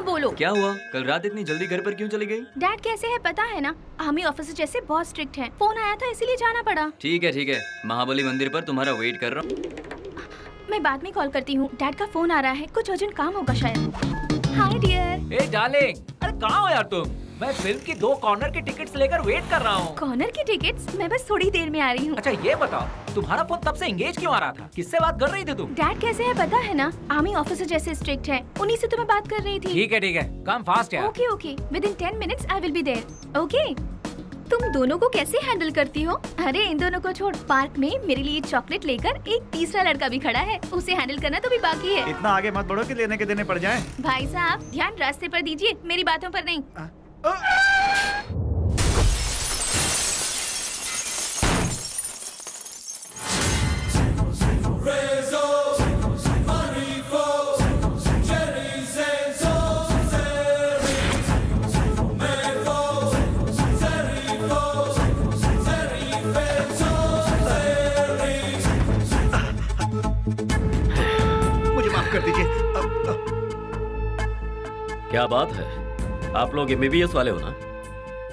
बोलो। क्या हुआ? कल रात इतनी जल्दी घर पर क्यों चली गई? डैड कैसे है पता है ना, आर्मी ऑफिसर जैसे बहुत स्ट्रिक्ट हैं। फोन आया था इसीलिए जाना पड़ा। ठीक है, महाबली मंदिर पर तुम्हारा वेट कर रहा हूँ। मैं बाद में कॉल करती हूँ, डैड का फोन आ रहा है, कुछ अर्जेंट काम होगा शायद। Hi dear. ए डार्लिंग, अरे कहाँ हो यार तुम? मैं फिल्म की 2 कॉर्नर की टिकट्स लेकर वेट कर रहा हूँ। कॉर्नर की टिकट्स? मैं बस थोड़ी देर में आ रही हूँ। अच्छा ये बताओ, तुम्हारा फोन तब से एंगेज क्यों आ रहा था? किससे बात कर रही थी तुम? डैड कैसे है पता है ना, आर्मी ऑफिसर जैसे स्ट्रिक्ट है, उन्हीं से तो मैं बात कर रही थी। ठीक है, काम फास्ट यार। Okay, within 10 minutes I will be there. Okay. तुम दोनों को कैसे हैंडल करती हो? अरे इन दोनों को छोड़, पार्क में मेरे लिए चॉकलेट लेकर एक तीसरा लड़का भी खड़ा है, उसे हैंडल करना तो भी बाकी है। इतना आगे मत बढ़ो कि लेने के देने पड़ जाएं। भाई साहब ध्यान रास्ते पर दीजिए, मेरी बातों पर नहीं। कर दीजिए। क्या बात है, आप लोग MBBS वाले हो ना?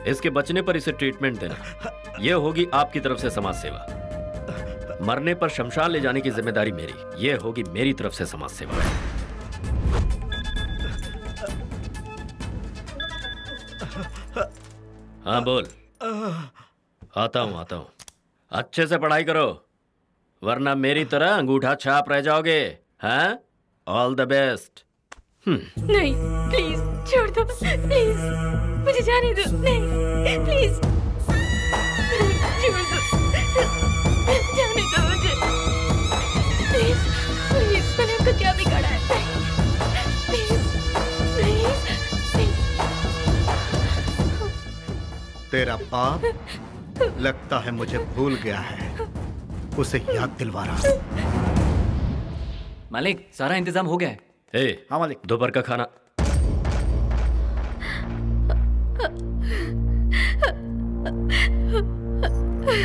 इसके बचने पर इसे ट्रीटमेंट देना, यह होगी आपकी तरफ से समाज सेवा। मरने पर शमशान ले जाने की जिम्मेदारी मेरी, यह होगी मेरी तरफ से समाज सेवा। हाँ बोल। आता हूँ। अच्छे से पढ़ाई करो, वरना मेरी तरह अंगूठा छाप रह जाओगे। हाँ, ऑल द बेस्ट। नहीं प्लीज छोड़ दो, प्लीज मुझे जाने दो। नहीं प्लीज छोड़ दो, जाने दो मुझे प्लीज। मैंने आपका क्या बिगाड़ा है? प्लीज। तेरा बाप लगता है मुझे भूल गया है, उसे याद दिलवा रहा। मालिक सारा इंतजाम हो गया है। हाँ मालिक। दोपहर का खाना।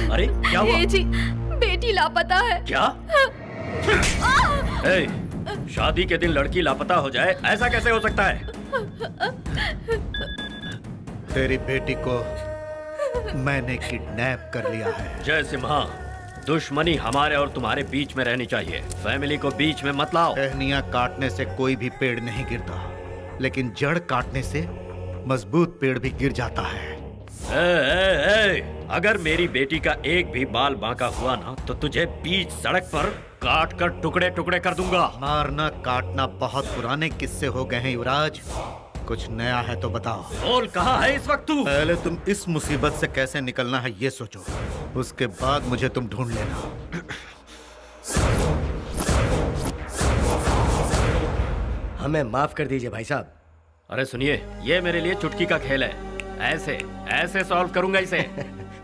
अरे क्या हुआ? जी बेटी लापता है। क्या? शादी के दिन लड़की लापता हो जाए, ऐसा कैसे हो सकता है? तेरी बेटी को मैंने किडनैप कर लिया है। जय सिम्हा, दुश्मनी हमारे और तुम्हारे बीच में रहनी चाहिए, फैमिली को बीच में मत लाओ। टहनियां काटने से कोई भी पेड़ नहीं गिरता, लेकिन जड़ काटने से मजबूत पेड़ भी गिर जाता है। अगर मेरी बेटी का एक भी बाल बांका हुआ ना, तो तुझे बीच सड़क पर काट कर टुकड़े टुकड़े कर दूंगा। मारना काटना बहुत पुराने किस्से हो गए हैं युवराज, कुछ नया है तो बताओ। बोल, कहाँ है इस वक्त तू? पहले तुम इस मुसीबत से कैसे निकलना है ये सोचो, उसके बाद मुझे तुम ढूंढ लेना। हमें माफ कर दीजिए भाई साहब। अरे सुनिए, ये मेरे लिए चुटकी का खेल है, ऐसे सॉल्व करूंगा इसे।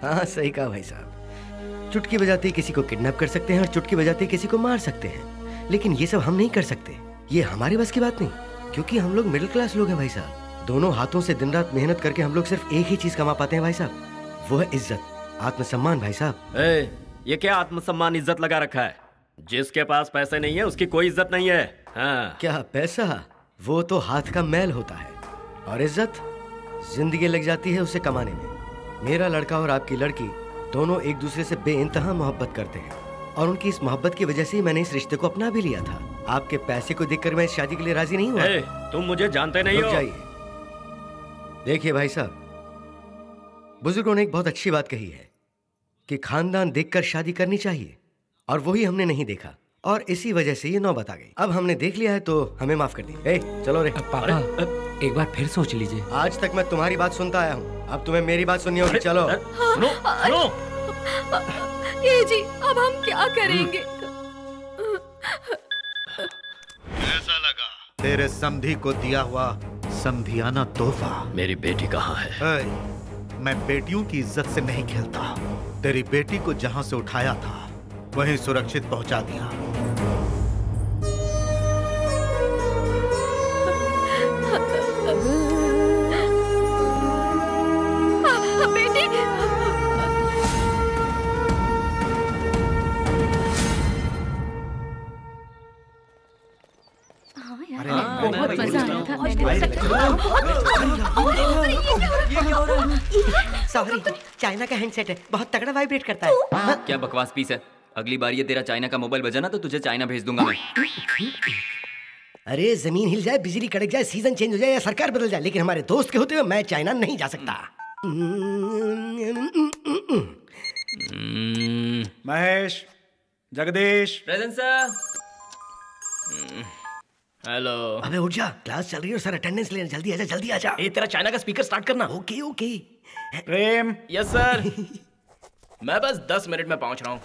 हाँ सही कहा भाई साहब, चुटकी बजाते किसी को किडनैप कर सकते हैं और चुटकी बजाते किसी को मार सकते हैं, लेकिन ये सब हम नहीं कर सकते। ये हमारे बस की बात नहीं, क्योंकि हम लोग मिडिल क्लास लोग हैं भाई साहब। दोनों हाथों से दिन रात मेहनत करके हम लोग सिर्फ एक ही चीज कमा पाते हैं भाई साहब, वो है इज्जत, आत्मसम्मान भाई साहब। ये क्या आत्मसम्मान इज्जत लगा रखा है? जिसके पास पैसे नहीं है उसकी कोई इज्जत नहीं है। हाँ। क्या पैसा? वो तो हाथ का मैल होता है, और इज्जत जिंदगी लग जाती है उसे कमाने में। मेरा लड़का और आपकी लड़की दोनों एक दूसरे से बेइंतहा मोहब्बत करते हैं, और उनकी इस मोहब्बत की वजह से ही मैंने इस रिश्ते को अपना भी लिया था। आपके पैसे को देखकर मैं इस शादी के लिए राजी नहीं हुआ। तुम मुझे जानते नहीं हो। जाइए, देखिए भाई साहब, बुजुर्गों ने एक बहुत अच्छी बात कही है कि खानदान देखकर शादी करनी चाहिए, और वही हमने नहीं देखा, और इसी वजह से ये नौबत आ गई। अब हमने देख लिया है तो हमें माफ कर दी। चलो रे पापा, एक बार फिर सोच लीजिए। आज तक मैं तुम्हारी बात सुनता आया हूँ, अब तुम्हें मेरी बात सुननी होगी। चलो सुनो। ये जी अब हम क्या करेंगे? कैसा लगा तेरे समधी को दिया हुआ समधियाना तोहफा? मेरी बेटी कहाँ है? मैं बेटियों की इज्जत से नहीं खेलता। तेरी बेटी को जहाँ से उठाया था वहीं सुरक्षित पहुंचा दिया। बेटी, अरे बहुत मजा आया था। सॉरी, चाइना का हैंडसेट है, बहुत तगड़ा वाइब्रेट करता है। क्या बकवास पीस है। अगली बार ये तेरा चाइना का मोबाइल बजा ना तो तुझे चाइना भेज दूंगा मैं। अरे जमीन हिल जाए, बिजली कड़क जाए, सीजन चेंज हो जाए या सरकार बदल जाए, लेकिन हमारे दोस्त के होते हुए मैं चाइना नहीं जा सकता। Mahesh, Jagdish, present sir. Hello. अबे उठ जा, क्लास चल रही है और सर अटेंडेंस ले, जल्दी आजा, जल्दी आजा। ए, तेरा चाइना का स्पीकर स्टार्ट करना। Okay okay. Prem. Yes sir. मैं बस 10 मिनट में पहुंच रहा हूँ।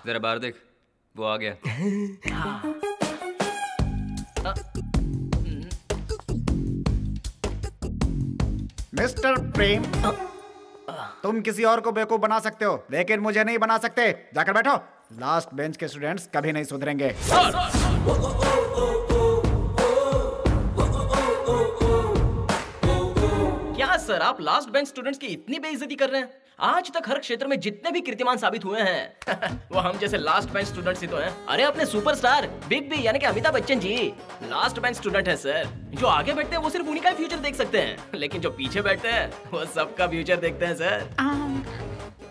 जरा बाहर देख, वो आ गया। मिस्टर प्रेम, तुम किसी और को बेवकूफ बना सकते हो लेकिन मुझे नहीं बना सकते। जाकर बैठो। लास्ट बेंच के स्टूडेंट्स कभी नहीं सुधरेंगे। क्या सर, आप लास्ट बेंच स्टूडेंट्स की इतनी बेइज्जती कर रहे हैं? आज तक हर क्षेत्र में जितने भी कीर्तिमान साबित हुए हैं वो हम जैसे लास्ट बेंच स्टूडेंट्स ही तो हैं। अरे अपने सुपरस्टार बिग बी यानी कि Amitabh Bachchan ji last bench student है सर। जो आगे बैठते हैं वो सिर्फ उन्हीं का फ्यूचर देख सकते हैं, लेकिन जो पीछे बैठते हैं वो सबका फ्यूचर देखते हैं सर।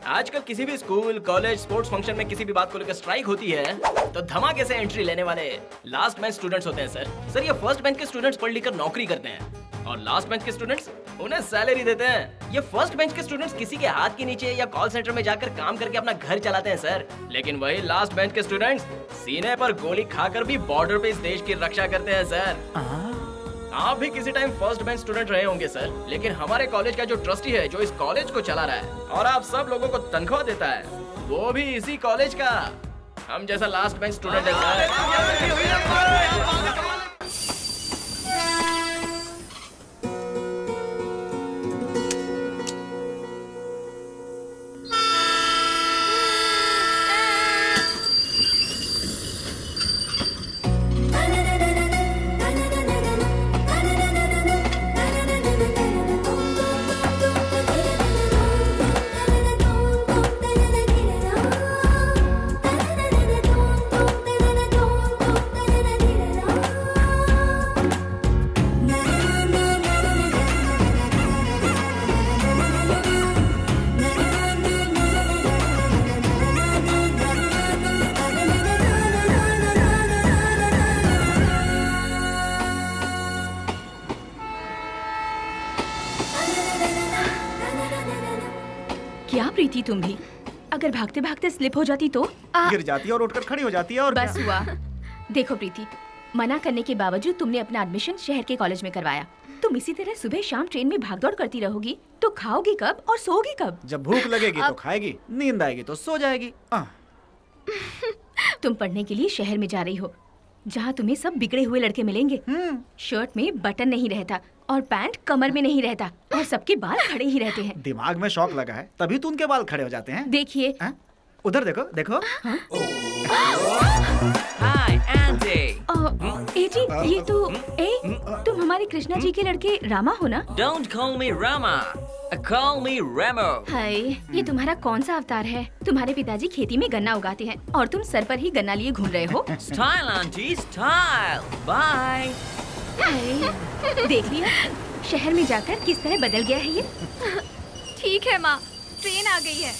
आजकल किसी भी स्कूल, कॉलेज, स्पोर्ट्स फंक्शन में किसी भी बात को लेकर स्ट्राइक होती है तो धमाके से एंट्री लेने वाले लास्ट बेंच स्टूडेंट्स होते हैं सर। ये फर्स्ट बेंच के स्टूडेंट्स पढ़ लिख कर नौकरी करते हैं और लास्ट बेंच के स्टूडेंट्स उन्हें सैलरी देते हैं। ये फर्स्ट बेंच के स्टूडेंट्स किसी के हाथ के नीचे या कॉल सेंटर में जाकर काम करके अपना घर चलाते हैं सर। लेकिन वही लास्ट बेंच के स्टूडेंट्स सीने पर गोली खाकर भी बॉर्डर पे इस देश की रक्षा करते हैं सर। आप भी किसी टाइम फर्स्ट बेंच स्टूडेंट रहे होंगे सर, लेकिन हमारे कॉलेज का जो ट्रस्टी है जो इस कॉलेज को चला रहा है और आप सब लोगों को तनख्वाह देता है, वो भी इसी कॉलेज का हम जैसा लास्ट बेंच स्टूडेंट है सर। प्रीति तुम भी अगर भागते भागते स्लिप हो जाती तो गिर जाती और उठकर खड़ी हो जाती है और बस हुआ। देखो प्रीति, मना करने के बावजूद तुमने अपना एडमिशन शहर के कॉलेज में करवाया। तुम इसी तरह सुबह शाम ट्रेन में भागदौड़ करती रहोगी तो खाओगी कब और सोओगी कब? जब भूख लगेगी तो खाएगी, नींद आएगी तो सो जाएगी। तुम पढ़ने के लिए शहर में जा रही हो, जहाँ तुम्हें सब बिगड़े हुए लड़के मिलेंगे। शर्ट में बटन नहीं रहता और पैंट कमर में नहीं रहता और सबके बाल खड़े ही रहते हैं। दिमाग में शौक लगा है तभी तो उनके बाल खड़े हो जाते हैं। देखिए उधर देखो देखो। हाय एंडी। ए जी, ये तो तुम हमारे कृष्णा जी के लड़के रामा हो ना? Don't call me Rama, call me Ramo। हाय, ये तुम्हारा कौन सा अवतार है? तुम्हारे पिताजी खेती में गन्ना उगाते हैं और तुम सर पर ही गन्ना लिए घूम रहे हो। Style aunty, style. बाय। हाय, देख लिया शहर में जाकर किस तरह बदल गया है ये। ठीक है माँ, ट्रेन आ गई है।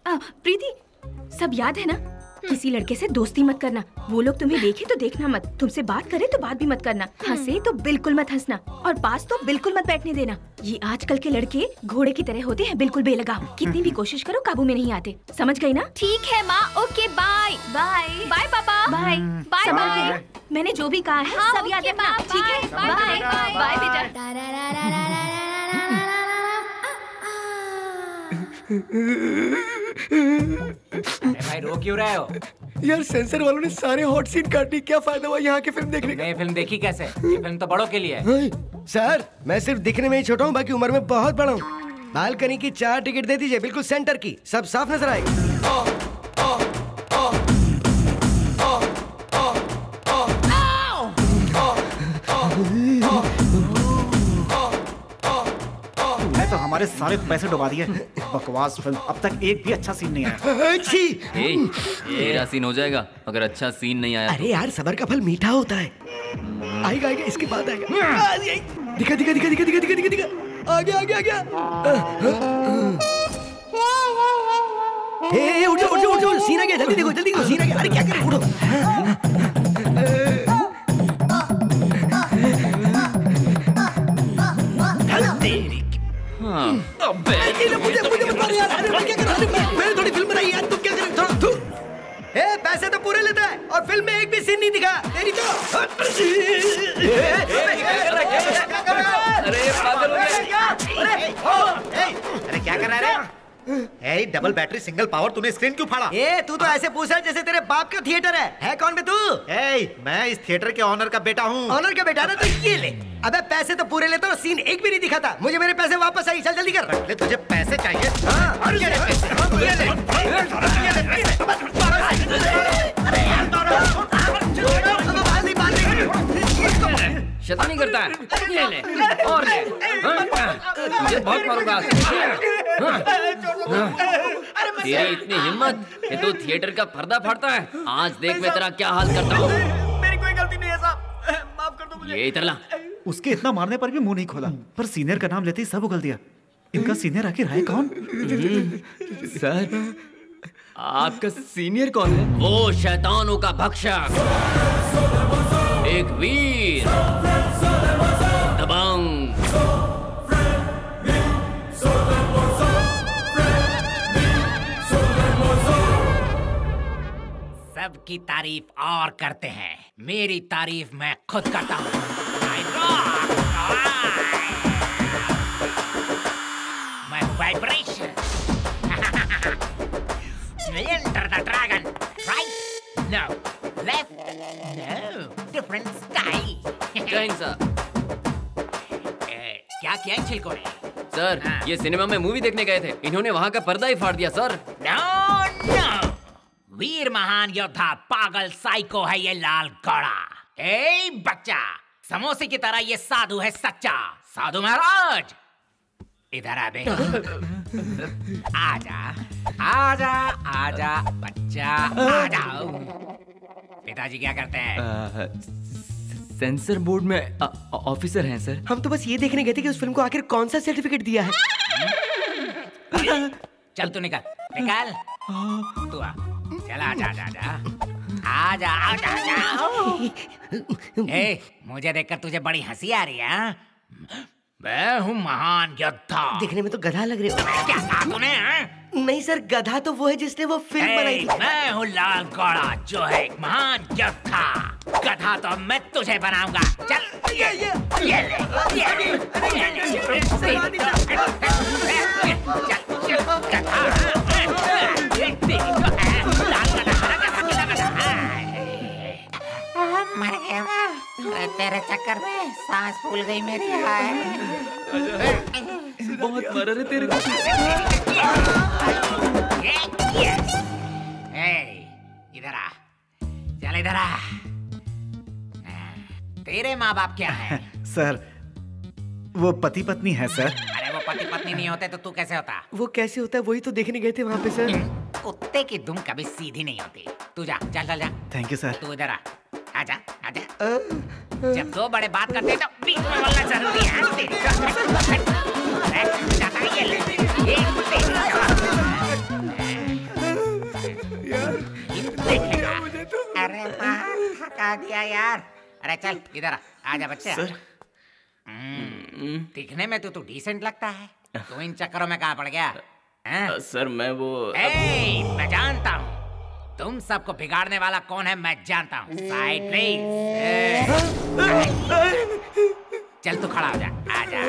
प्रीति, सब याद है ना? किसी लड़के से दोस्ती मत करना। वो लोग तुम्हें देखे तो देखना मत, तुमसे बात करे तो बात भी मत करना, हंसे तो बिल्कुल मत हंसना और पास तो बिल्कुल मत बैठने देना। ये आजकल के लड़के घोड़े की तरह होते हैं, बिल्कुल बेलगाम। कितनी भी कोशिश करो काबू में नहीं आते। समझ गई ना? ठीक है माँ, ओके बाय। बाय बाय पापा। Bye bye bye. मैंने जो भी कहा है सब याद रखना, ठीक है? बाय बाय बेटा। भाई रो क्यों रहे हो? यार सेंसर वालों ने सारे हॉट सीन काट दी, क्या फायदा हुआ यहाँ की फिल्म देखने का? नई फिल्म देखी कैसे? ये फिल्म तो बड़ों के लिए है। सर मैं सिर्फ दिखने में ही छोटा हूँ, बाकी उम्र में बहुत बड़ा हूँ। बालकनी की 4 टिकट दे दीजिए, बिल्कुल सेंटर की, सब साफ नजर आएगी। तो हमारे सारे पैसे डुबा दिए। बकवास फिल्म, अब तक एक भी अच्छा सीन नहीं आया। तेरा सीन हो जाएगा अगर अच्छा सीन नहीं आया। अरे यार सबर का फल मीठा होता है। आएगा आएगा, इसके बाद आएगा। दिखा दिखा दिखा दिखा दिखा दिखा दिखा दिखा, आ गया आ गया आ गया। उठ जाओ उठ जाओ उठ जाओ, सीन आ गया, जल्दी देखो जल्दी देखो, सीन आ गया। अरे क्या कर रहे हो, उठो। मुझे मत मारो यार। अरे मैं क्या कर रहा हूँ? मैंने थोड़ी फिल्म बनाई यार, तुम क्या कर रहे हो? पैसे तो पूरे लेता है और फिल्म में एक भी सीन नहीं दिखा। तेरी तो अरे पागल हो गया। अरे क्या कर रहा है? डबल बैटरी सिंगल पावर, तूने स्क्रीन क्यों फाड़ा? तू तो ऐसे पूछ रहा है जैसे तेरे बाप का थिएटर है कौन बे तू? मैं इस थिएटर के ऑनर का बेटा हूँ। ऑनर का बेटा ना, तो ये ले। अबे पैसे तो पूरे लेता और सीन एक भी नहीं दिखाता। मुझे मेरे पैसे वापस आई, चल जल्दी कर। ले तुझे पैसे चाहिए? शैतानी करता है। ये ले और ले। मुझे बहुत मारूंगा। तेरी इतनी हिम्मत कि तू थिएटर का पर्दा फाड़ता है। आज देख मैं तेरा क्या हाल करता हूँ। मेरी कोई गलती नहीं है साहब, माफ कर दो मुझे। ये इधर ला। उसके इतना मारने पर भी मुंह नहीं खोला, पर सीनियर का नाम लेते ही सब उगल दिया। इनका सीनियर आखिर है कौन? सर आपका सीनियर कौन है? वो शैतानों का भक्षक, एक वीर, दबंग। सबकी तारीफ और करते हैं, मेरी तारीफ मैं खुद करता हूँ। मैं vibration. Enter the dragon. Right? No. Left? No. Different sky. जय हिंद सर। क्या किया इन छिलकों ने? सर ये सिनेमा में मूवी देखने गए थे, इन्होंने वहाँ का पर्दा ही फाड़ दिया सर। No. वीर महान योद्धा पागल साइको है ये लाल घोड़ा। बच्चा, समोसे की तरह ये साधु है सच्चा। साधु महाराज इधर आ बे। आजा आजा आजा बच्चा, आ जाओ। पिताजी क्या करते हैं? सेंसर बोर्ड में ऑफिसर हैं सर। हम तो बस ये देखने गए थे कि उस फिल्म को आखिर कौन सा सर्टिफिकेट दिया है। चल तू निकल निकल, तू आ। चल आजा आजा आजा आजा आजा। मुझे देखकर तुझे बड़ी हंसी आ रही है? मैं हूँ महान योद्धा। दिखने में तो गधा लग रहे हो। क्या कहा तूने? नहीं सर, गधा तो वो है जिसने वो फिल्म बनाई थी। मैं हूँ लाल घोड़ा जो है एक महान योद्धा। गधा तो मैं तुझे बनाऊंगा। चल ये ले चल गधा। मर गया मैं। तेरे चक्कर में सांस फूल गई मेरी। हाय बहुत मर है तेरे को। इधर आ, चल इधर आ। तेरे माँ बाप क्या है? सर वो पति पत्नी है सर। अरे वो पति पत्नी नहीं होते तो तू कैसे होता? वो कैसे होता है वही तो देखने गए थे वहाँ पे सर। कुत्ते की दुम कभी सीधी नहीं होती। तू जा, चल चल जा। Thank you sir. तू इधर आ, आजा आजा। जब दो बड़े बात करते हैं तो बीच में बोलना जरूरी है। अरे मार थका दिया यार। अरे चल इधर आ, आजा बच्चे। सर दिखने में तो डिसेंट लगता है। तू इन चक्करों में कहाँ पड़ गया? सर मैं वो मैं जानता हूँ तुम सबको बिगाड़ने वाला कौन है। मैं जानता हूँ। Side please. चल तू खड़ा हो जा, आजा।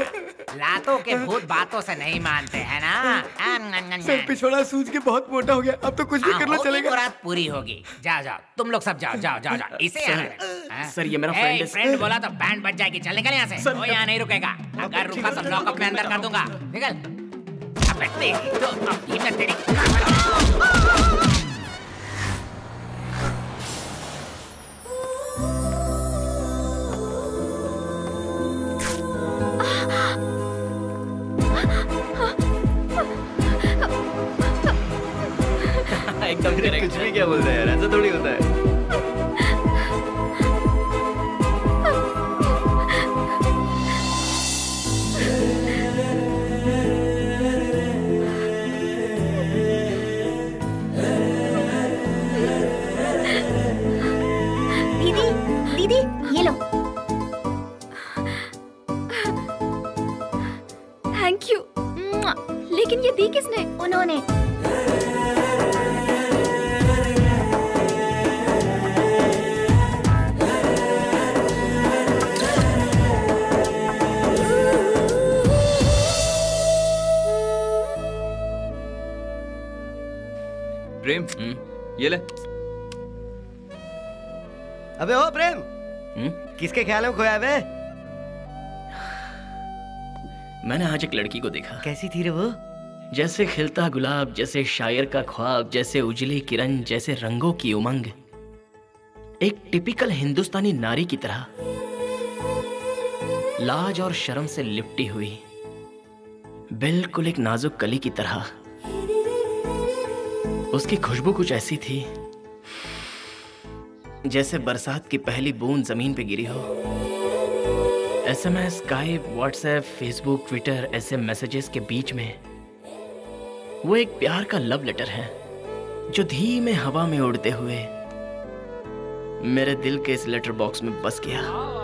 लातों के भूत बातों से नहीं मानते हैं ना। सर पिछवाड़ा सूझ के बहुत मोटा हो गया, अब तो कुछ भी करना चलेगा। रात पूरी होगी। जाओ जाओ तुम लोग सब जाओ जाओ जाओ जाओ। इसे सर ये मेरा फ्रेंड है। फ्रेंड बोला तो बैंड बज जाएगी। चल निकल यहाँ से। वो यहाँ नहीं रुकेगा। अगर रुका तो लॉकअप में अंदर कर दूंगा। निकल। अबे तेरी तो अभी मैं तेरी एकदम करेक्ट। कुछ भी क्या बोल रहे हैं यार, ऐसा थोड़ी होता है। दीदी दीदी ये लो। Thank you. लेकिन ये दी किसने? उन्होंने। प्रेम ये ले। अबे ओ प्रेम, किसके ख्याल में खोया बे? मैंने आज एक लड़की को देखा। कैसी थी रे वो? जैसे खिलता गुलाब, जैसे शायर का ख्वाब, जैसे उजली किरण, जैसे रंगों की उमंग। एक टिपिकल हिंदुस्तानी नारी की तरह, लाज और शर्म से लिपटी हुई, बिल्कुल एक नाजुक कली की तरह। उसकी खुशबू कुछ ऐसी थी जैसे बरसात की पहली बूंद जमीन पे गिरी हो। SMS, Skype, WhatsApp, Facebook, Twitter, ऐसे मैसेजेस के बीच में वो एक प्यार का लव लेटर है जो धीमे हवा में उड़ते हुए मेरे दिल के इस लेटर बॉक्स में बस गया।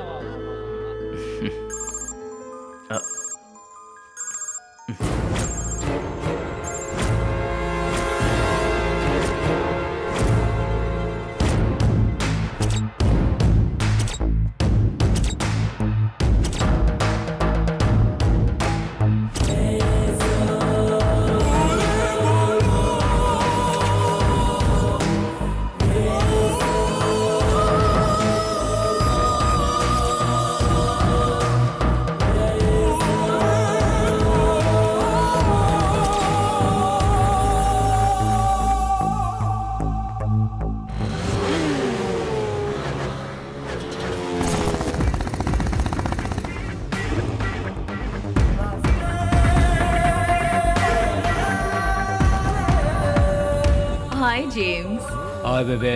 हाय जेम्स। हाय बेबे।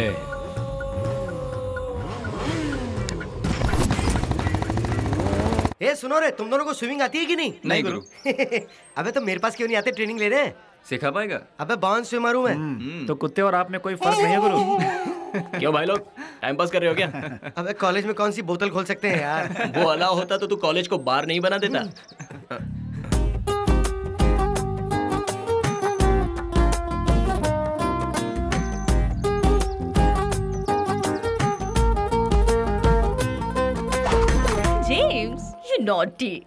ए सुनो रे, तुम दोनों को स्विमिंग आती है कि नहीं? नहीं गुरु। अबे तो मेरे पास क्यों नहीं आते ट्रेनिंग लेने? सिखा पाएगा? अबे बाउंस स्विमर हूँ मैं। तो कुत्ते और आप में कोई फर्क नहीं है गुरु। क्यों भाई लोग टाइम पास कर रहे हो क्या? अबे कॉलेज में कौन सी बोतल खोल सकते हैं यार? वो अलाउ होता तो तू कॉलेज को बार नहीं बना देता। James, you naughty.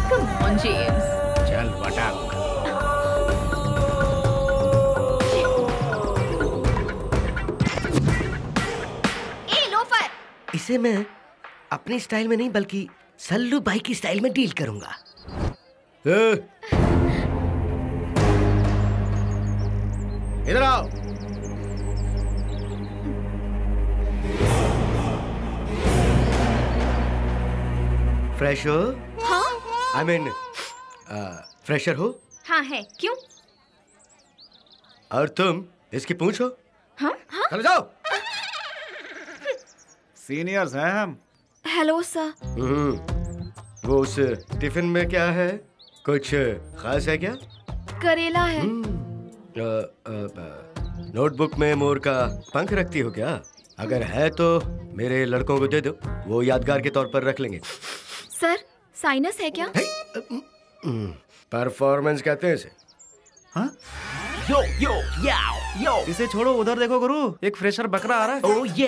Come on, James. चल बटा। इसे मैं अपनी स्टाइल में नहीं बल्कि सल्लू भाई की स्टाइल में डील करूंगा। इधर आओ। फ्रेश हो? हाँ? I mean, फ्रेशर हो? हाँ है, क्यों? और तुम इसकी पूंछ हो? हाँ? हाँ? चलो जाओ। सीनियर्स हैं हम। Hello sir. वो उस टिफिन में क्या है? कुछ खास है क्या? करेला है। नोटबुक में मोर का पंख रखती हो क्या? अगर है तो मेरे लड़कों को दे दो, वो यादगार के तौर पर रख लेंगे। सर, साइनस है क्या? परफॉर्मेंस कहते हैं इसे। हाँ? यो यो याओ यो। इसे छोड़ो, उधर देखो गुरु, एक फ्रेशर बकरा आ रहा है। ओ ये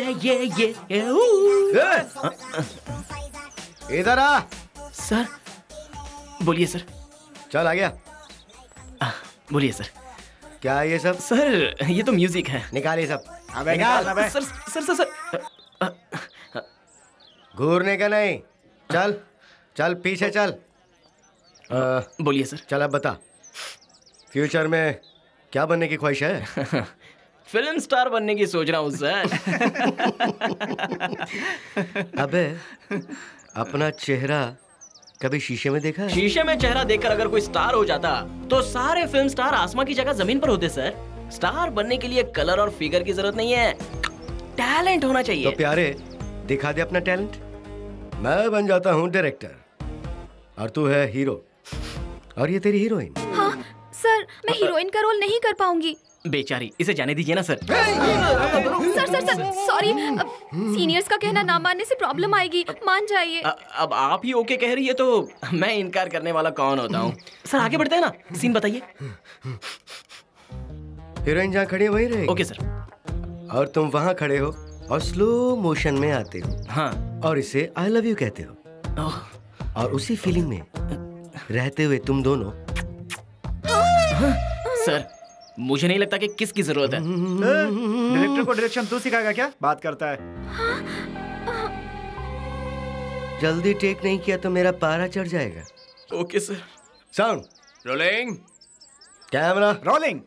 इधर आ। सर बोलिए सर। चल आ गया। बोलिए सर। क्या है ये सब? सर ये तो म्यूजिक है। निकाल ये सब। अबे निकाल। अबे सर सर सर सर। घूरने का नहीं। चल चल पीछे चल। बोलिए सर। चल अब बता, फ्यूचर में क्या बनने की ख्वाहिश है? फिल्म स्टार बनने की सोच रहा हूँ सर। अबे अपना चेहरा कभी शीशे में देखा है? शीशे में चेहरा देखकर अगर कोई स्टार हो जाता तो सारे फिल्म स्टार आसमां की जगह जमीन पर होते सर। स्टार बनने के लिए कलर और फिगर की जरूरत नहीं है, टैलेंट होना चाहिए। तो प्यारे दिखा दे अपना टैलेंट। मैं बन जाता हूँ डायरेक्टर और तू है हीरो और ये तेरी हीरोइन। हाँ सर, मैं हीरोइन का रोल नहीं कर पाऊंगी। बेचारी, इसे जाने दीजिए ना sir. Sir sir sir sorry, seniors का कहना ना मानने से प्रॉब्लम आएगी, मान जाइए। अब आप ही ओके कह रही है तो मैं इनकार करने वाला कौन होता हूँ। सर आगे बढ़ते हैं ना, सीन बताइए। हीरोइन जहाँ खड़ी है वहीं रहेगी। Okay sir. और तुम वहाँ खड़े हो और स्लो मोशन में आते हो। हाँ। और इसे आई लव यू कहते हो। और उसी फीलिंग में रहते हुए तुम दोनों। सर मुझे नहीं लगता कि किसकी जरूरत है। डायरेक्टर को डायरेक्शन तू सिखाएगा क्या? बात करता है। जल्दी टेक नहीं किया तो मेरा पारा चढ़ जाएगा। Okay sir. Sound rolling, camera rolling.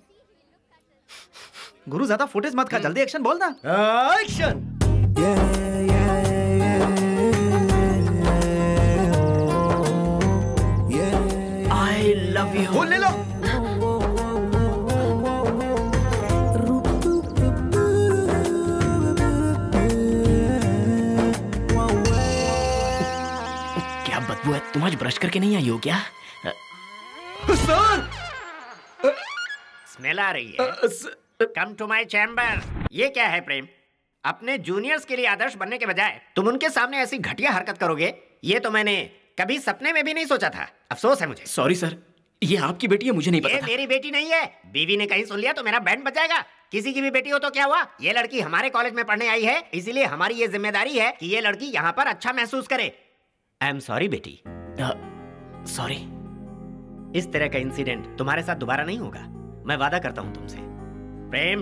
गुरु ज्यादा फुटेज मत खा, जल्दी एक्शन बोल ना। एक्शन। I love you. बोल ले लो। क्या बदबू है, तुम आज ब्रश करके नहीं आई हो क्या? सर स्मेल आ रही है। Come to my chamber. ये क्या है प्रेम? अपने जूनियर्स के लिए आदर्श बनने के बजाय तुम उनके सामने ऐसी घटिया हरकत करोगे, ये तो मैंने कभी सपने में भी नहीं सोचा था। अफसोस है मुझे। सॉरी सर, ये आपकी बेटी है, मुझे नहीं पता ये था। मेरी बेटी नहीं है। बीवी ने कहीं सुन लिया तो मेरा बैंड बजाएगा। किसी की भी बेटी हो तो क्या हुआ? ये लड़की हमारे कॉलेज में पढ़ने आई है, इसीलिए हमारी ये जिम्मेदारी है कि ये लड़की यहाँ पर अच्छा महसूस करे। आई एम सॉरी बेटी। सॉरी। इस तरह का इंसिडेंट तुम्हारे साथ दोबारा नहीं होगा, मैं वादा करता हूँ तुमसे। प्रेम,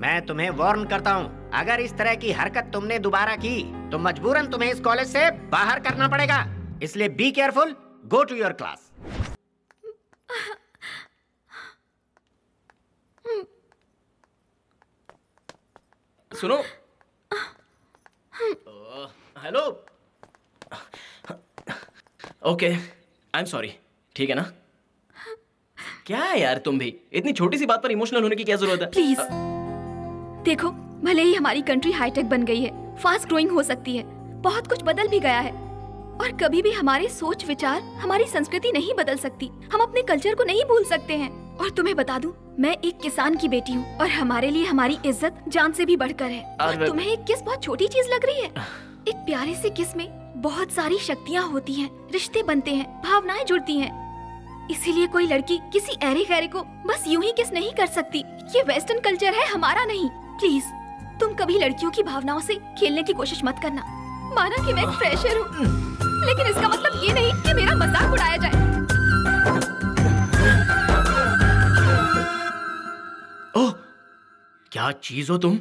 मैं तुम्हें वार्न करता हूँ, अगर इस तरह की हरकत तुमने दोबारा की तो मजबूरन तुम्हें इस कॉलेज से बाहर करना पड़ेगा। इसलिए be careful, go to your class. सुनो। Hello. Okay, I am sorry. ठीक है ना? क्या है यार, तुम भी इतनी छोटी सी बात पर इमोशनल होने की क्या जरूरत है? प्लीज देखो, भले ही हमारी कंट्री हाईटेक बन गई है, फास्ट ग्रोइंग हो सकती है, बहुत कुछ बदल भी गया है, और कभी भी हमारे सोच विचार, हमारी संस्कृति नहीं बदल सकती। हम अपने कल्चर को नहीं भूल सकते हैं। और तुम्हें बता दूं, मैं एक किसान की बेटी हूँ और हमारे लिए हमारी इज्जत जान से भी बढ़कर है। और तुम्हें एक किस बहुत छोटी चीज लग रही है? एक प्यारे से किस में बहुत सारी शक्तियाँ होती हैं, रिश्ते बनते हैं, भावनाएं जुड़ती हैं। इसीलिए कोई लड़की किसी ऐरे गैरे को बस यूं ही किस नहीं कर सकती। ये वेस्टर्न कल्चर है, हमारा नहीं। प्लीज तुम कभी लड़कियों की भावनाओं से खेलने की कोशिश मत करना। माना कि मैं एक फ्रेशर हूँ, लेकिन इसका मतलब ये नहीं कि मेरा मजाक उड़ाया जाए। ओह, क्या चीज हो तुम?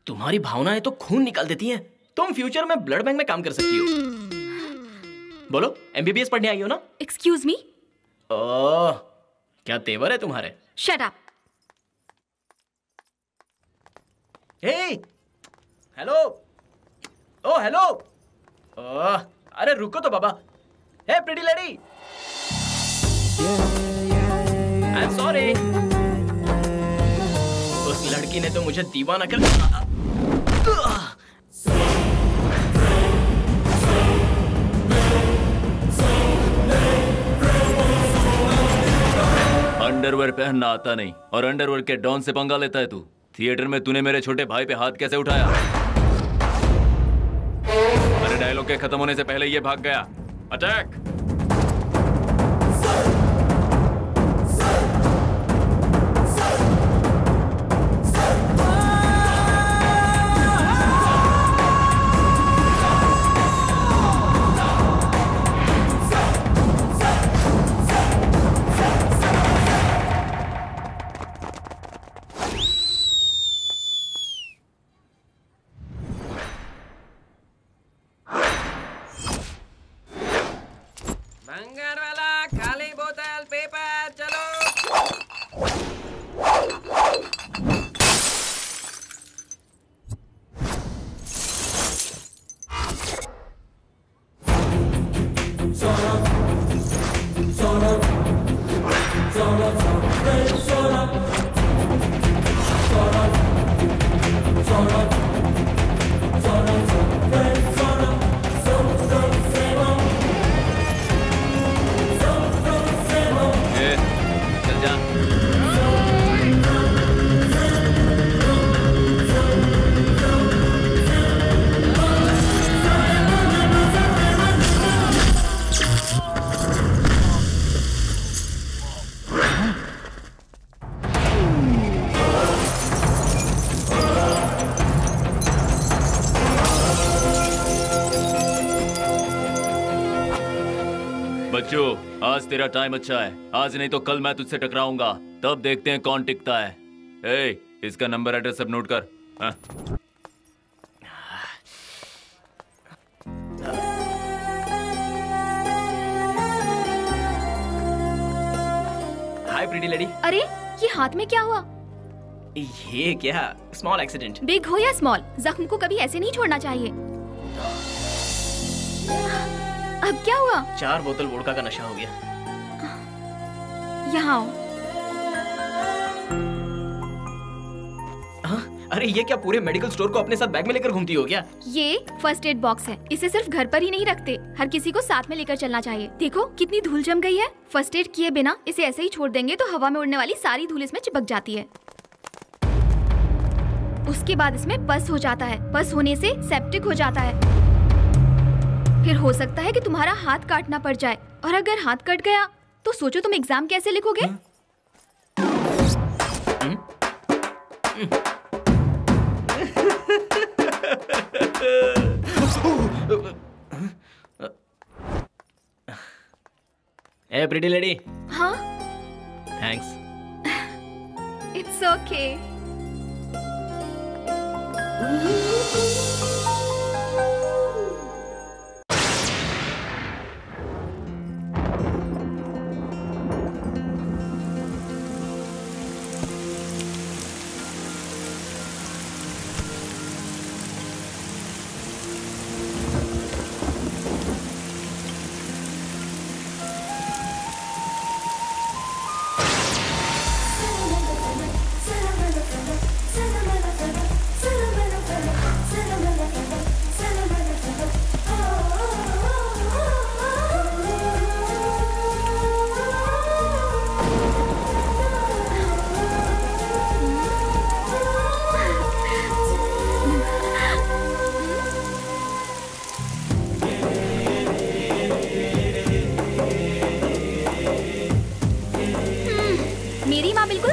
तुम्हारी भावनाएं तो खून निकाल देती हैं। तुम फ्यूचर में ब्लड बैंक में काम कर सकती हो। बोलो, एमबीबीएस पढ़ने आई हो ना? Excuse me. ओह, क्या तेवर है तुम्हारे। Shut up. Hey, hello. ओ हेलो। अरे रुको तो बाबा। Hey pretty lady, I am sorry. उस लड़की ने तो मुझे दीवाना कर। अंडरवेयर पहनना आता नहीं और अंडरवेयर के डॉन से पंगा लेता है तू। थिएटर में तूने मेरे छोटे भाई पे हाथ कैसे उठाया? अरे डायलॉग के खत्म होने से पहले ये भाग गया। अटैक! आज तेरा टाइम अच्छा है, आज नहीं तो कल मैं तुझसे टकराऊंगा, तब देखते हैं कौन टिकता है। ए, इसका नंबर एड्रेस सब नोट कर। हाँ? हाय प्रीटी लेडी। अरे ये हाथ में क्या हुआ? ये क्या स्मॉल एक्सीडेंट। बिग हो या स्मॉल, जख्म को कभी ऐसे नहीं छोड़ना चाहिए। अब क्या हुआ? 4 बोतल वोडका का नशा हो गया। यहाँ आओ। अरे ये क्या पूरे मेडिकल स्टोर को अपने साथ बैग में लेकर घूमती हो क्या? ये फर्स्ट एड बॉक्स है, इसे सिर्फ घर पर ही नहीं रखते, हर किसी को साथ में लेकर चलना चाहिए। देखो कितनी धूल जम गई है। फर्स्ट एड किए बिना इसे ऐसे ही छोड़ देंगे तो हवा में उड़ने वाली सारी धूल इसमें चिपक जाती है। उसके बाद इसमें पस हो जाता है, पस होने से सेप्टिक हो जाता है, फिर हो सकता है कि तुम्हारा हाथ काटना पड़ जाए, और अगर हाथ कट गया तो सोचो तुम एग्जाम कैसे लिखोगे? ए प्रीटी लेडी। हाँ? थैंक्स। It's okay.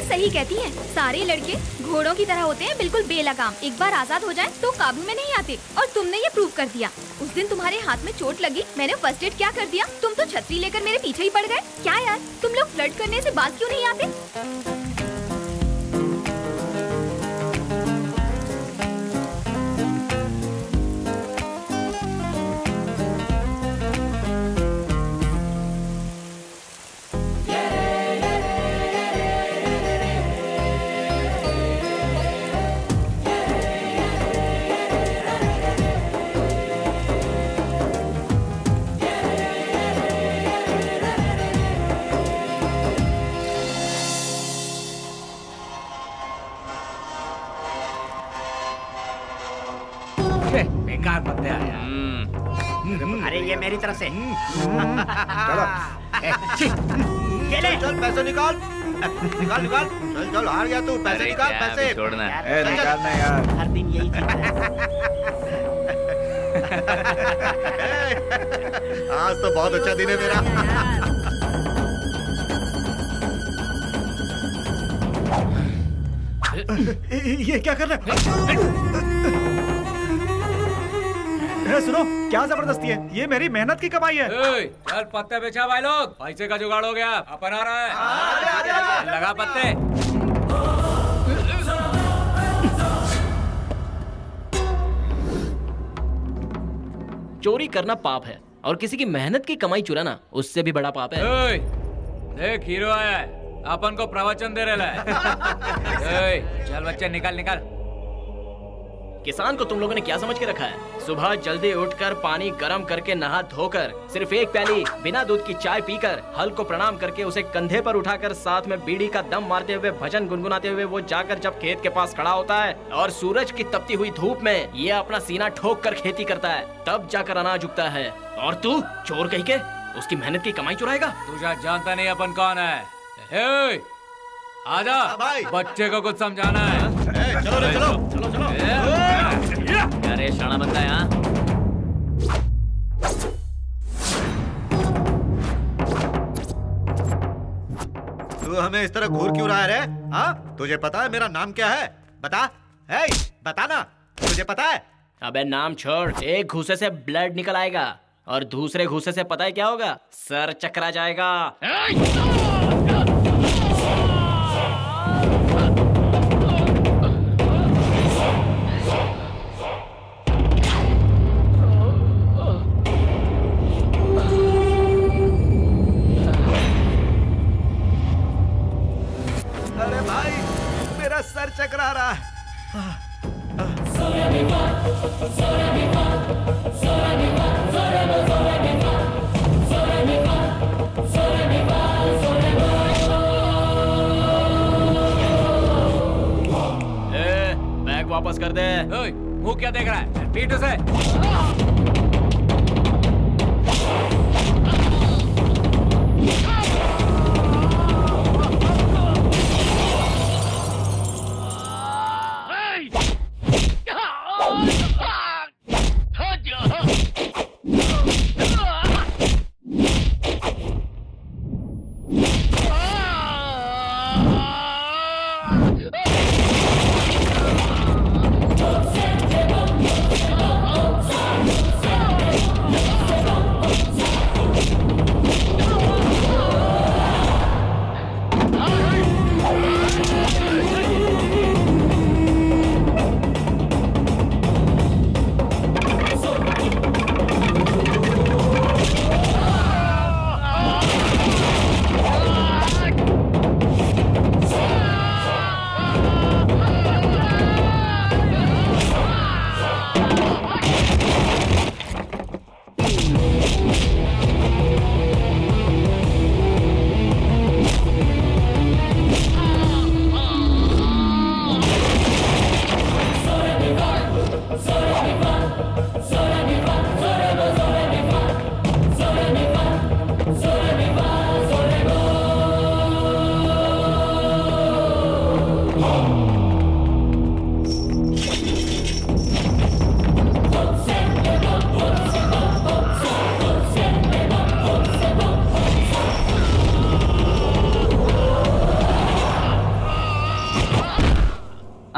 सही कहती हैं, सारे लड़के घोड़ों की तरह होते हैं, बिल्कुल बेलगाम। एक बार आजाद हो जाएं तो काबू में नहीं आते, और तुमने ये प्रूव कर दिया। उस दिन तुम्हारे हाथ में चोट लगी, मैंने फर्स्ट एड क्या कर दिया, तुम तो छतरी लेकर मेरे पीछे ही पड़ गए। क्या यार, तुम लोग फ्लर्ट करने से बात क्यों नहीं आते? बेकार बंदे आया। अरे ये मेरी तरफ से। चल चल पैसे निकाल निकाल निकाल। चल चल हार गया तू, पैसे निकाल पैसे। छोड़ना निकालना यार, हर दिन यही चीज आज तो बहुत अच्छा दिन है मेरा। ये क्या कर रहा है? सुनो, क्या जबरदस्ती है? ये मेरी मेहनत की कमाई है। चल पत्ते बेचा भाई लोग, पैसे का जुगाड़ हो गया। अपन आ रहा है, लगा पत्ते। चोरी करना पाप है और किसी की मेहनत की कमाई चुराना उससे भी बड़ा पाप है। देख हीरो आया है, अपन को प्रवचन दे रहा है। चल बच्चे निकाल निकाल। किसान को तुम लोगों ने क्या समझ के रखा है? सुबह जल्दी उठकर पानी गर्म करके नहा धोकर सिर्फ एक प्याली बिना दूध की चाय पीकर हल को प्रणाम करके उसे कंधे पर उठाकर साथ में बीड़ी का दम मारते हुए भजन गुनगुनाते हुए वो जाकर जब खेत के पास खड़ा होता है और सूरज की तपती हुई धूप में ये अपना सीना ठोक कर खेती करता है, तब जाकर अनाज उगता है। और तू चोर कहीं के उसकी मेहनत की कमाई चुराएगा? तू जानता नहीं अपन कौन है। आजा भाई, बच्चे को कुछ समझाना है। चलो रे, चलो चलो चलो। अरे शाना बंदा यहाँ। तू हमें इस तरह घूर क्यों रहा है रे? हाँ, तुझे पता है मेरा नाम क्या है? बता, है बता ना, तुझे पता है? अबे नाम छोड़, एक घूसे से ब्लड निकल आएगा और दूसरे घूसे से पता है क्या होगा? सर चकरा जाएगा। अरे भाई, मेरा सर चकरा रहा है। बैग वापस कर दे। मुंह क्या देख रहा है? पीठ उसे।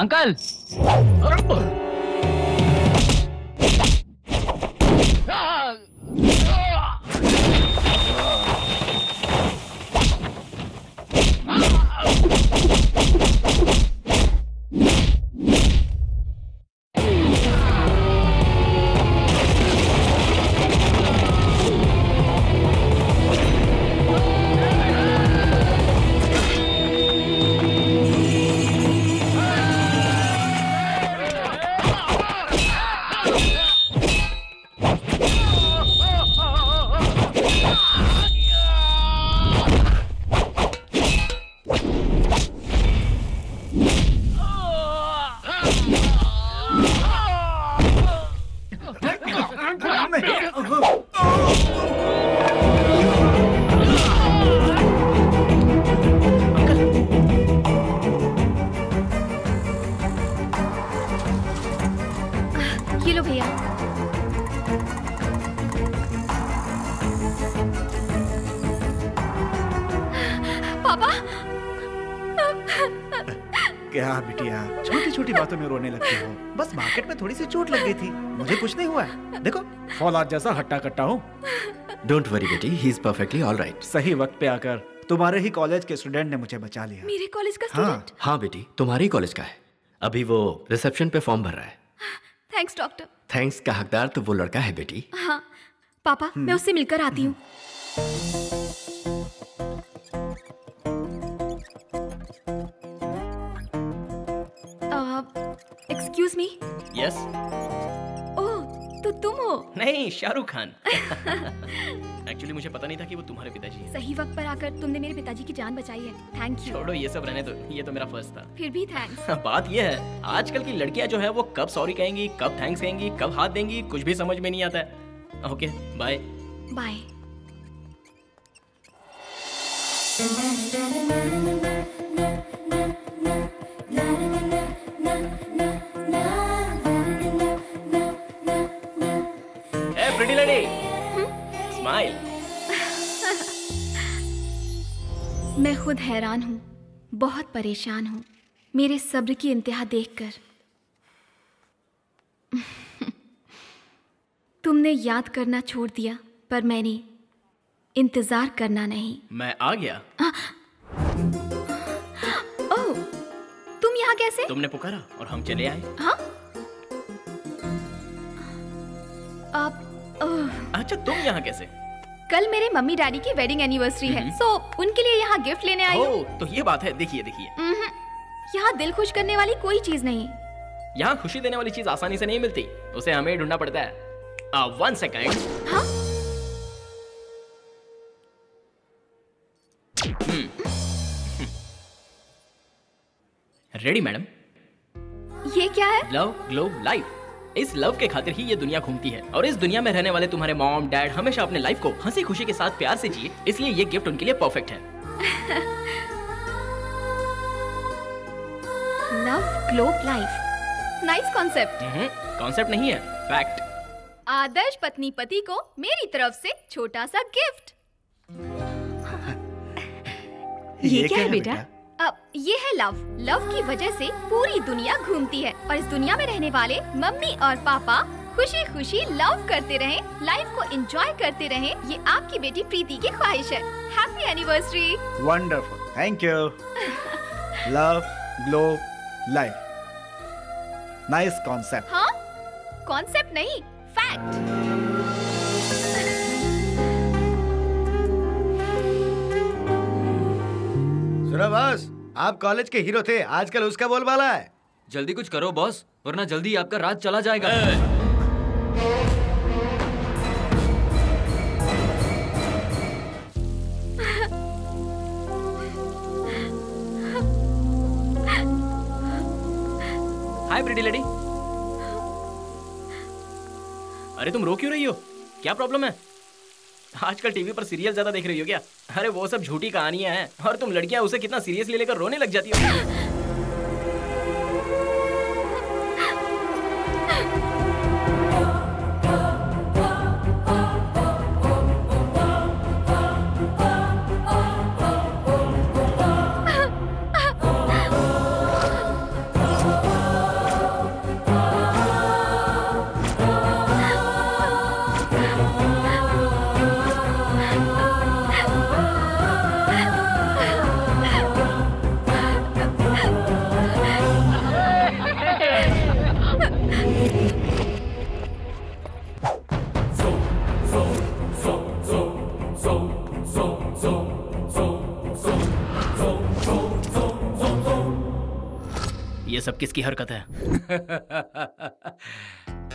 अंकल पापा। क्या बिटिया, छोटी छोटी बातों में रोने लगती हो? बस मार्केट में थोड़ी सी चोट लग गई थी, मुझे कुछ नहीं हुआ है। देखो फौलाद जैसा हट्टा कट्टा हूँ। डोंट वरी बेटी, he is perfectly all right. सही वक्त पे आकर तुम्हारे ही कॉलेज के स्टूडेंट ने मुझे बचा लिया। मेरे कॉलेज का स्टूडेंट? हाँ बेटी, तुम्हारे ही कॉलेज का है। अभी वो रिसेप्शन पे फॉर्म भर रहा है। Thanks doctor. थैंक्स का हकदार तो वो लड़का है बेटी। हाँ पापा, मैं उससे मिलकर आती हूँ। Excuse me. यस। ओह, तो तुम हो? नहीं, शाहरुख खान। एक्चुअली मुझे पता नहीं था कि वो तुम्हारे पिताजी हैं। सही वक्त पर आकर तुमने मेरे पिताजी की जान बचाई है। Thank you. छोड़ो ये सब रहने दो, ये तो मेरा फर्स्ट था। फिर भी थैंक्स। बात ये है, आजकल की लड़कियां जो है वो कब सॉरी कहेंगी, कब थैंक्स कहेंगी, कब हाथ देंगी, कुछ भी समझ में नहीं आता है। Okay bye. Bye. Pretty lady, smile. मैं खुद हैरान हूँ, बहुत परेशान हूँ मेरे सब्र की इंतहा देखकर। तुमने याद करना छोड़ दिया, पर मैंने इंतजार करना नहीं। मैं आ गया। ओह, तुम यहाँ कैसे? तुमने पुकारा और हम चले आए। हाँ? अच्छा, तुम यहाँ कैसे? कल मेरे मम्मी डैडी की वेडिंग एनिवर्सरी है, सो उनके लिए यहाँ गिफ्ट लेने आई हूँ। तो ये बात है। देखिए देखिए, यहाँ दिल खुश करने वाली कोई चीज नहीं। यहाँ खुशी देने वाली चीज आसानी से नहीं मिलती, उसे हमें ढूंढना पड़ता है। 1 सेकंड। हाँ? Ready madam? ये क्या है? Love globe life. इस लव के खातिर ही ये दुनिया घूमती है, और इस दुनिया में रहने वाले तुम्हारे मॉम डैड हमेशा अपने लाइफ को हंसी खुशी के साथ प्यार से जिए, इसलिए ये गिफ्ट उनके लिए परफेक्ट है। Love globe life, nice concept. Concept नहीं है, फैक्ट। आदर्श पत्नी पति को मेरी तरफ से छोटा सा गिफ्ट। ये क्या है बेटा? ये है लव। लव की वजह से पूरी दुनिया घूमती है, और इस दुनिया में रहने वाले मम्मी और पापा खुशी खुशी लव करते रहें, लाइफ को एंजॉय करते रहें। ये आपकी बेटी प्रीति की ख्वाहिश है। Happy anniversary. Wonderful, thank you. Love globe life, nice concept. हाँ, कॉन्सेप्ट नहीं, फैक्ट। सुनो बॉस, आप कॉलेज के हीरो थे, आजकल उसका बोलबाला है। जल्दी कुछ करो बॉस, वरना जल्दी आपका राज चला जाएगा। हाय प्रिटी लेडी। अरे तुम रो क्यों रही हो? क्या प्रॉब्लम है? आजकल टीवी पर सीरियल ज्यादा देख रही हो क्या? अरे वो सब झूठी कहानियां हैं, और तुम लड़कियां उसे कितना सीरियसली लेकर रोने लग जाती हो। ये सब किसकी हरकत है?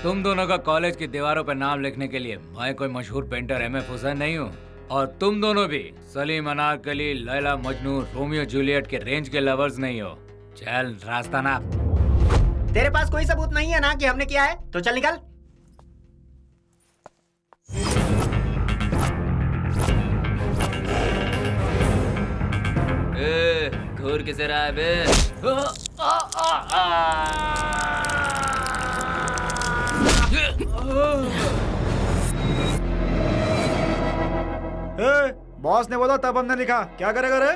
तुम दोनों का कॉलेज की दीवारों पर नाम लिखने के लिए मैं कोई मशहूर पेंटर एम.एफ. हुसैन नहीं हूँ, और तुम दोनों भी सलीम अनारकली, लैला मजनू, रोमियो जूलियट के रेंज के लवर्स नहीं हो। चल रास्ता नाप। तेरे पास कोई सबूत नहीं है ना कि हमने किया है, तो चल निकल। घूर किसे रहा है बे? बॉस ने बोला तब हमने लिखा, क्या करेगा रे?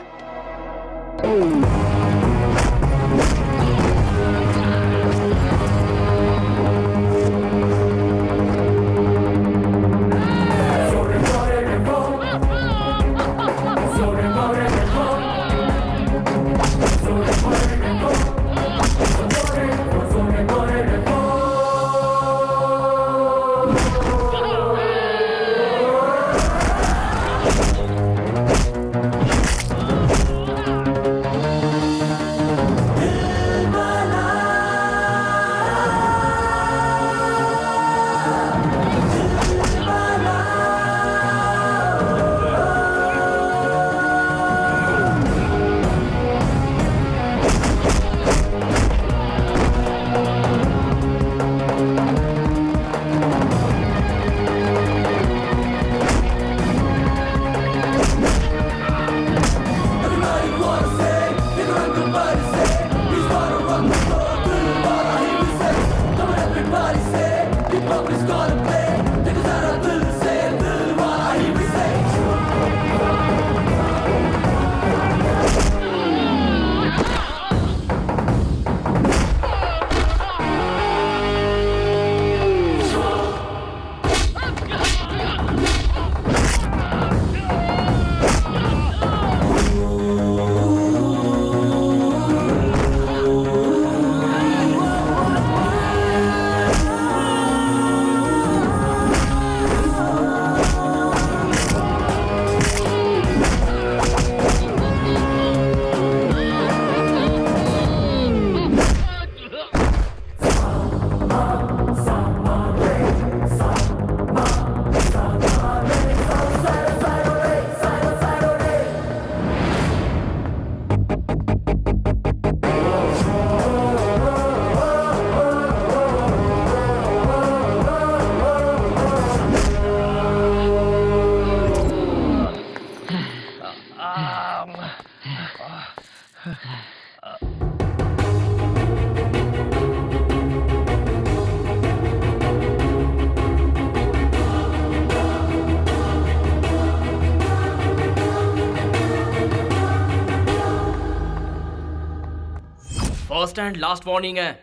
फर्स्ट एंड लास्ट वार्निंग है,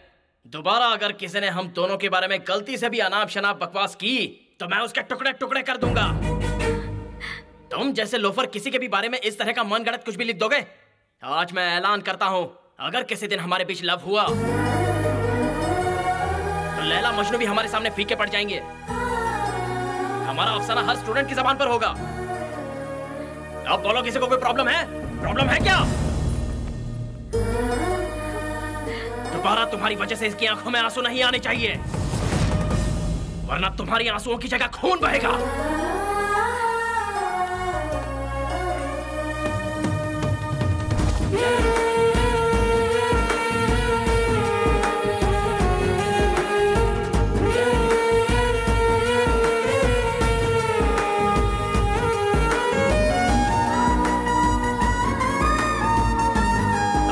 दोबारा अगर किसी ने हम दोनों के बारे में गलती से भी अनाप शनाप बकवास की तो मैं उसके टुकड़े टुकड़े कर दूंगा। तुम जैसे लोफर किसी के भी बारे में इस तरह का मनगढ़ंत कुछ भी लिख दोगे? आज मैं ऐलान करता हूं, अगर किसी दिन हमारे बीच लव हुआ तो लैला मजनू भी हमारे सामने फीके पड़ जाएंगे। हमारा अफसाना हर स्टूडेंट की जबान पर होगा। अब बोलो, किसी को कोई प्रॉब्लम है? प्रॉब्लम है क्या? दोबारा तुम्हारी वजह से इसकी आंखों में आंसू नहीं आने चाहिए, वरना तुम्हारी आंसुओं की जगह खून बहेगा।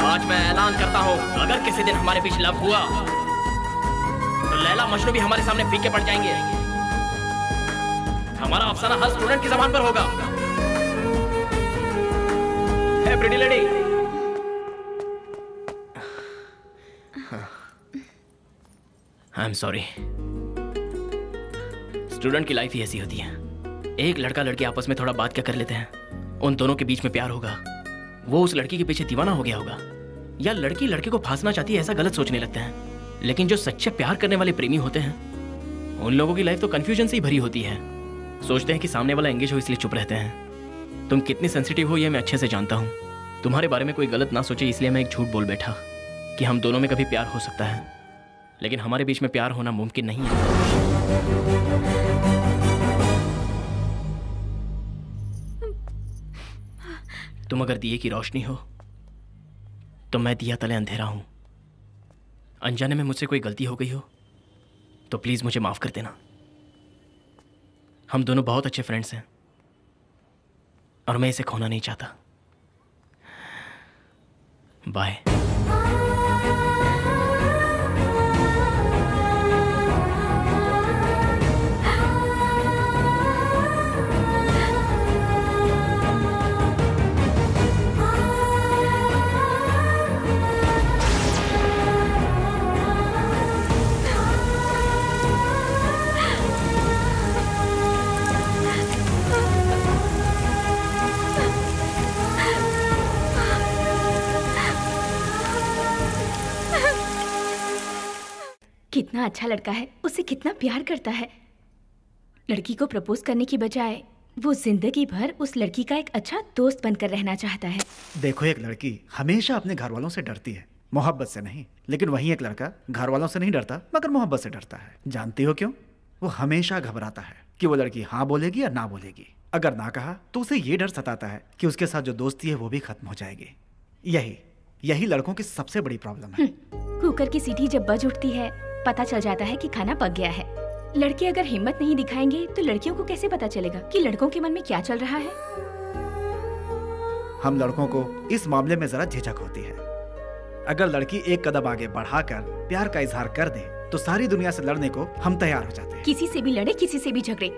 आज मैं ऐलान करता हूं, अगर किसी दिन हमारे बीच लव हुआ तो लैला मजनू भी हमारे सामने फीके पड़ जाएंगे। हमारा अफसाना हर स्टूडेंट की जबान पर होगा। Hey pretty lady, I am sorry. Student की लाइफ ही ऐसी होती है। एक लड़का लड़की आपस में थोड़ा बात क्या कर लेते हैं, उन दोनों के बीच में प्यार होगा। वो उस लड़की के पीछे दीवाना हो गया होगा, या लड़की लड़के को फांसना चाहती है, ऐसा गलत सोचने लगते हैं। लेकिन जो सच्चे प्यार करने वाले प्रेमी होते हैं, उन लोगों की लाइफ तो कंफ्यूजन से ही भरी होती है। सोचते हैं कि सामने वाला एंगेज हो इसलिए चुप रहते हैं। तुम कितनी सेंसिटिव हो यह मैं अच्छे से जानता हूँ। तुम्हारे बारे में कोई गलत ना सोचे इसलिए मैं एक झूठ बोल बैठा कि हम दोनों में कभी प्यार हो सकता है, लेकिन हमारे बीच में प्यार होना मुमकिन नहीं है। तुम अगर दिए की रोशनी हो तो मैं दिया तले अंधेरा हूं। अनजाने में मुझसे कोई गलती हो गई हो तो प्लीज मुझे माफ कर देना। हम दोनों बहुत अच्छे फ्रेंड्स हैं और मैं इसे खोना नहीं चाहता। बाय। कितना अच्छा लड़का है, उससे कितना प्यार करता है। लड़की को प्रपोज करने की बजाय वो जिंदगी भर उस लड़की का एक अच्छा दोस्त बनकर रहना चाहता है। देखो, एक लड़की हमेशा अपने घर वालों से डरती है, मोहब्बत से नहीं। लेकिन वहीं एक लड़का घर वालों से नहीं डरता मगर मोहब्बत से डरता है। जानती हो क्यों? वो हमेशा घबराता है कि वो लड़की हाँ बोलेगी या ना बोलेगी। अगर ना कहा तो उसे ये डर सताता है कि उसके साथ जो दोस्ती है वो भी खत्म हो जाएगी। यही लड़कों की सबसे बड़ी प्रॉब्लम है। कुकर की सीटी जब बज उठती है पता चल जाता है कि खाना पक गया है। लड़के अगर हिम्मत नहीं दिखाएंगे तो लड़कियों को कैसे पता चलेगा कि लड़कों के मन में क्या चल रहा है? हम लड़कों को इस मामले में जरा झिझक होती है। अगर लड़की एक कदम आगे बढ़ाकर प्यार का इजहार कर दे तो सारी दुनिया से लड़ने को हम तैयार हो जाते हैं। किसी से भी लड़े, किसी से भी झगड़े,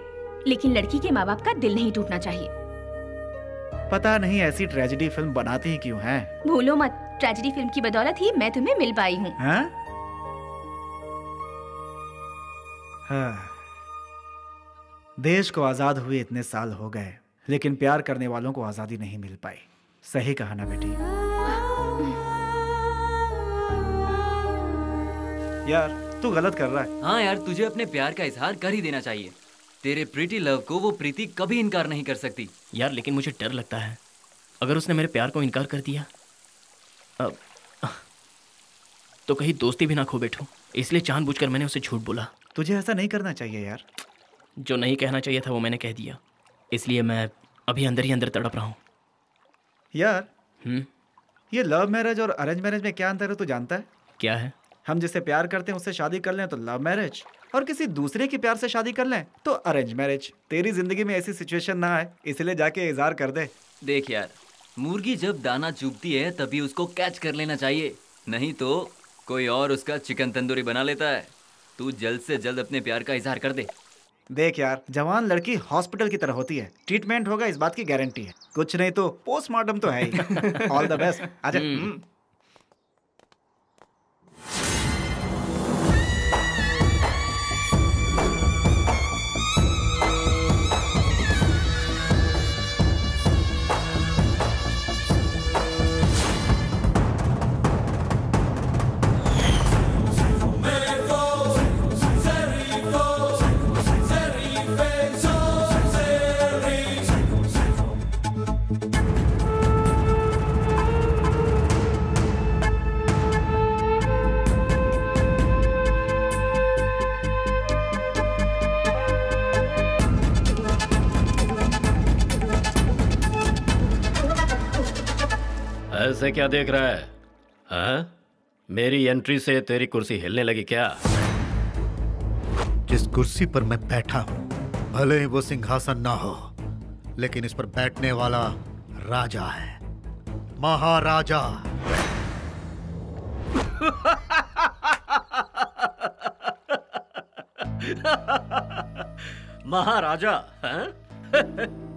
लेकिन लड़की के माँ बाप का दिल नहीं टूटना चाहिए। पता नहीं ऐसी ट्रेजेडी फिल्म बनाती ही क्यों हैं? भूलो मत, ट्रेजेडी फिल्म की बदौलत ही मैं तुम्हें मिल पाई हूँ। देश को आजाद हुए इतने साल हो गए लेकिन प्यार करने वालों को आजादी नहीं मिल पाई। सही कहा ना बेटी? यार तू गलत कर रहा है। हाँ यार, तुझे अपने प्यार का इजहार कर ही देना चाहिए। तेरे प्रीति लव को वो प्रीति कभी इनकार नहीं कर सकती। यार लेकिन मुझे डर लगता है अगर उसने मेरे प्यार को इनकार कर दिया तो कहीं दोस्ती भी ना खो बैठूं। इसलिए जानबूझकर मैंने उसे झूठ बोला। तुझे ऐसा नहीं करना चाहिए यार। जो नहीं कहना चाहिए था वो मैंने कह दिया, इसलिए मैं अभी अंदर ही अंदर तड़प रहा हूँ। यार ये लव मैरिज और अरेंज मैरिज में क्या अंतर है तू जानता है? क्या है? हम जिससे प्यार करते हैं उससे शादी कर लें तो लव मैरिज, और किसी दूसरे के प्यार से शादी कर लें तो अरेंज मैरिज। तेरी जिंदगी में ऐसी सिचुएशन ना आए इसलिए जाके इजहार कर दे। देख यार, मुर्गी जब दाना चुगती है तभी उसको कैच कर लेना चाहिए, नहीं तो कोई और उसका चिकन तंदूरी बना लेता है। तू जल्द से जल्द अपने प्यार का इजहार कर दे। देख यार, जवान लड़की हॉस्पिटल की तरह होती है, ट्रीटमेंट होगा इस बात की गारंटी है, कुछ नहीं तो पोस्टमार्टम तो है ही। All the best. आजा। ऐसे क्या देख रहा है? हाँ? मेरी एंट्री से तेरी कुर्सी हिलने लगी क्या? जिस कुर्सी पर मैं बैठा हूं भले ही वो सिंहासन ना हो, लेकिन इस पर बैठने वाला राजा है, महाराजा। महाराजा?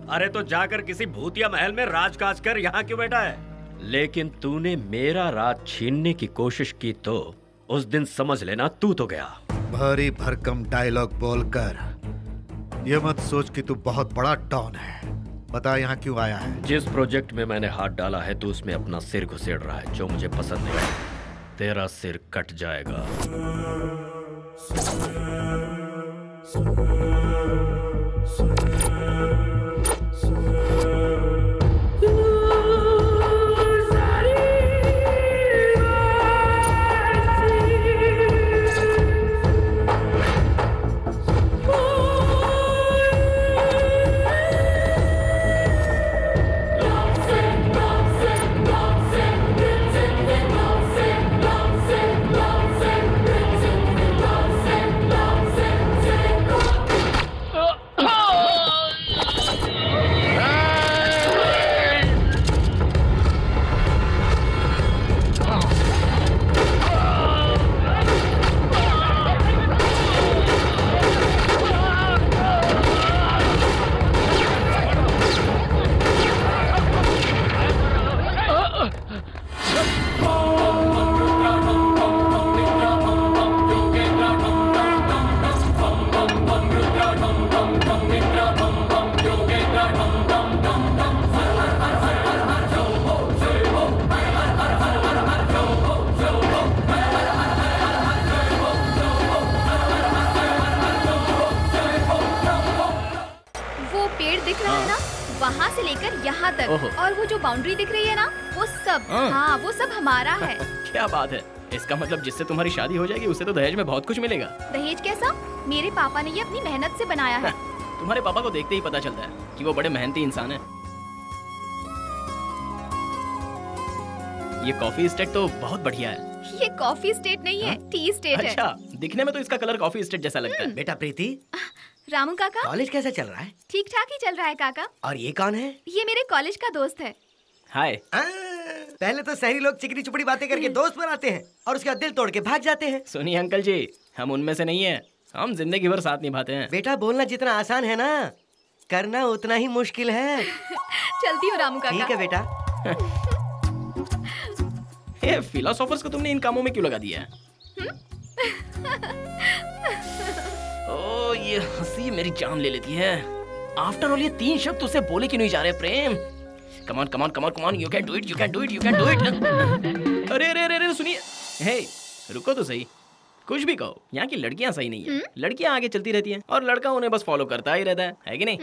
अरे तो जाकर किसी भूतिया महल में राजकाज कर, यहाँ क्यों बैठा है? लेकिन तूने मेरा राज छीनने की कोशिश की तो उस दिन समझ लेना तू तो गया। भारी भरकम डायलॉग बोलकर ये मत सोच कि तू बहुत बड़ा डॉन है। बता यहाँ क्यों आया है? जिस प्रोजेक्ट में मैंने हाथ डाला है तू उसमें अपना सिर घुसेड़ रहा है, जो मुझे पसंद नहीं। तेरा सिर कट जाएगा। तक। और वो जो बाउंड्री दिख रही है ना, वो सब, हाँ वो सब हमारा है। क्या बात है, इसका मतलब जिससे तुम्हारी शादी हो जाएगी उसे तो दहेज में बहुत कुछ मिलेगा। दहेज कैसा? मेरे पापा ने ये अपनी मेहनत से बनाया है। तुम्हारे पापा को देखते ही पता चलता है कि वो बड़े मेहनती इंसान है। ये कॉफी स्टेट तो बहुत बढ़िया है। ये कॉफी स्टेट नहीं है, टी स्टेट है। अच्छा, दिखने में तो इसका कलर कॉफी स्टेट जैसा लगता है। बेटा प्रीति, रामू काका, कॉलेज कैसा चल रहा है? ठीक ठाक ही चल रहा है काका। और ये कौन है? ये मेरे कॉलेज का दोस्त है। हाय। पहले तो शहरी लोग चिकनी चुपड़ी बातें करके दोस्त बनाते हैं और उसके बाद दिल तोड़ के भाग जाते हैं। सुनिए अंकल जी, हम उनमें से नहीं है, हम जिंदगी भर साथ निभाते हैं। बेटा बोलना जितना आसान है ना, करना उतना ही मुश्किल है। चलती हूँ रामू काका। ठीक है बेटा। ये फिलोसोफर्स को तुमने इन कामों में क्यों लगा दिया है? ओ ये हंसी मेरी जान ले लेती है। आफ्टर ऑल ये 3 शब्द तुझसे बोले क्यों नहीं जा रहे Prem? Come on come on come on come on, you can do it, you can do it, you can do it. अरे अरे अरे सुनिए, हे रुको तो सही, कुछ भी कहो, यहाँ की लड़कियाँ सही नहीं है। लड़कियाँ आगे चलती रहती हैं और लड़का उन्हें बस फॉलो करता ही रहता है कि नहीं?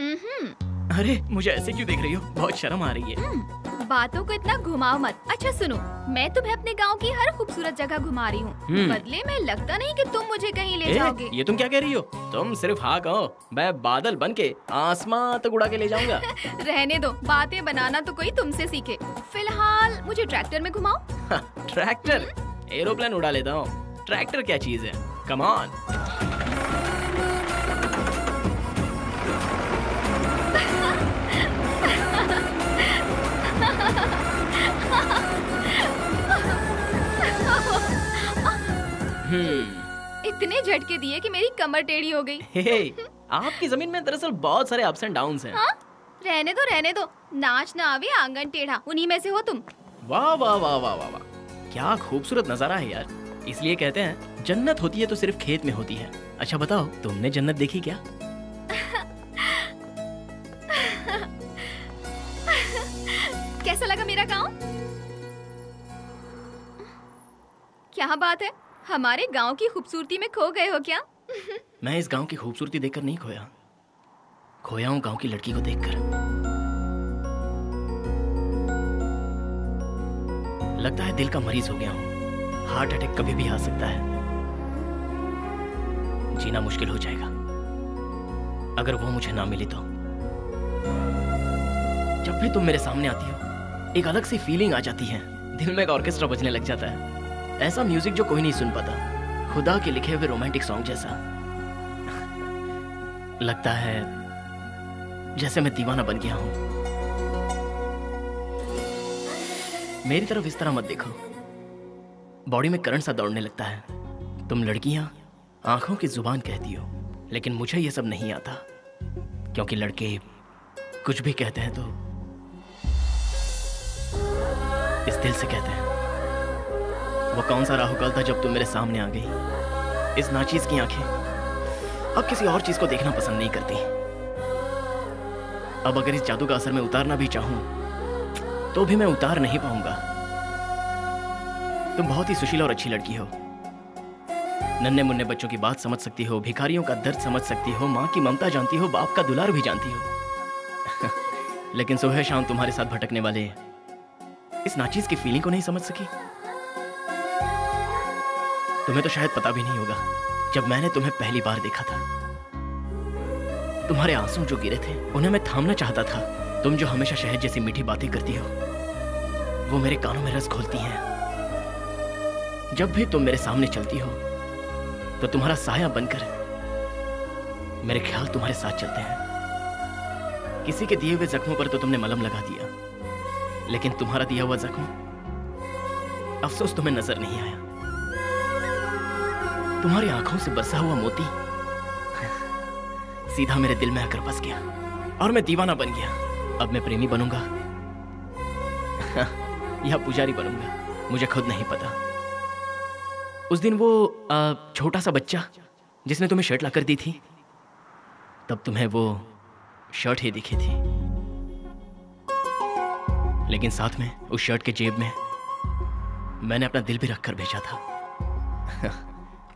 अरे मुझे ऐसे क्यों देख रही हो? बहुत शर्म आ रही है। बातों को इतना घुमाओ मत। अच्छा सुनो, मैं तुम्हें अपने गांव की हर खूबसूरत जगह घुमा रही हूँ। बदले में लगता नहीं कि तुम मुझे कहीं ले जाओगे। ये तुम क्या कह रही हो? तुम सिर्फ हाँ कहो, मैं बादल बन के आसमां तक उड़ा के ले जाऊंगा। रहने दो, बातें बनाना तो कोई तुमसे सीखे। फिलहाल मुझे ट्रैक्टर में घुमाओ। ट्रैक्टर? एरोप्लेन उड़ा लेता हूँ, ट्रैक्टर क्या चीज है? Come on. इतने झटके दिए कि मेरी कमर टेढ़ी हो गई। आपकी जमीन में दरअसल बहुत सारे अप्स एंड डाउन्स हैं। हाँ? रहने दो, नाच ना आवे आंगन टेढ़ा, उन्हीं में से हो तुम। वाह वाह वाह वाह वाह, क्या खूबसूरत नजारा है यार। इसलिए कहते हैं जन्नत होती है तो सिर्फ खेत में होती है। अच्छा बताओ, तुमने जन्नत देखी क्या? कैसा लगा मेरा गांव? क्या बात है, हमारे गांव की खूबसूरती में खो गए हो क्या? मैं इस गांव की खूबसूरती देखकर नहीं खोया, खोया हूँ गांव की लड़की को देखकर। लगता है दिल का मरीज हो गया हूँ, हार्ट अटैक कभी भी आ सकता है, जीना मुश्किल हो जाएगा अगर वो मुझे ना मिली तो। जब भी तुम मेरे सामने आती हो एक अलग सी फीलिंग आ जाती है, दिल में एक ऑर्केस्ट्रा बजने लग जाता है, ऐसा म्यूजिक जो कोई नहीं सुन पाता, खुदा के लिखे हुए रोमांटिक सॉन्ग जैसा। लगता है जैसे मैं दीवाना बन गया हूं। मेरी तरफ इस तरह मत देखो, बॉडी में करंट सा दौड़ने लगता है। तुम लड़कियां आंखों की जुबान कहती हो, लेकिन मुझे ये सब नहीं आता, क्योंकि लड़के कुछ भी कहते हैं तो इस दिल से कहते हैं। वो कौन सा राहुकाल था जब तुम मेरे सामने आ गई। इस नाचीज की आंखें अब किसी और चीज को देखना पसंद नहीं करती। अब अगर इस जादू का असर मैं उतारना भी चाहूं तो भी मैं उतार नहीं पाऊंगा। तुम बहुत ही सुशील और अच्छी लड़की हो, नन्हे मुन्ने बच्चों की बात समझ सकती हो, भिखारियों का दर्द समझ सकती हो, माँ की ममता जानती हो, बाप का दुलार भी जानती हो। लेकिन सुबह शाम तुम्हारे साथ भटकने वाले इस नाचीज की फीलिंग को नहीं समझ सकी। तुम्हें तो शायद पता भी नहीं होगा, जब मैंने तुम्हें पहली बार देखा था, तुम्हारे आंसू जो गिरे थे उन्हें मैं थामना चाहता था। तुम जो हमेशा शहद जैसी मीठी बातें करती हो वो मेरे कानों में रस घोलती हैं। जब भी तुम मेरे सामने चलती हो तो तुम्हारा साया बनकर मेरे ख्याल तुम्हारे साथ चलते हैं। किसी के दिए हुए जख्मों पर तो तुमने मलहम लगा दिया, लेकिन तुम्हारा दिया हुआ जख्म अफसोस तुम्हें नजर नहीं आया। तुम्हारी आंखों से बरसा हुआ मोती सीधा मेरे दिल में आकर बस गया और मैं दीवाना बन गया। अब मैं प्रेमी बनूंगा या पुजारी बनूंगा मुझे खुद नहीं पता। उस दिन वो छोटा सा बच्चा जिसने तुम्हें शर्ट लाकर दी थी, तब तुम्हें वो शर्ट ही दिखी थी, लेकिन साथ में उस शर्ट के जेब में मैंने अपना दिल भी रखकर भेजा था।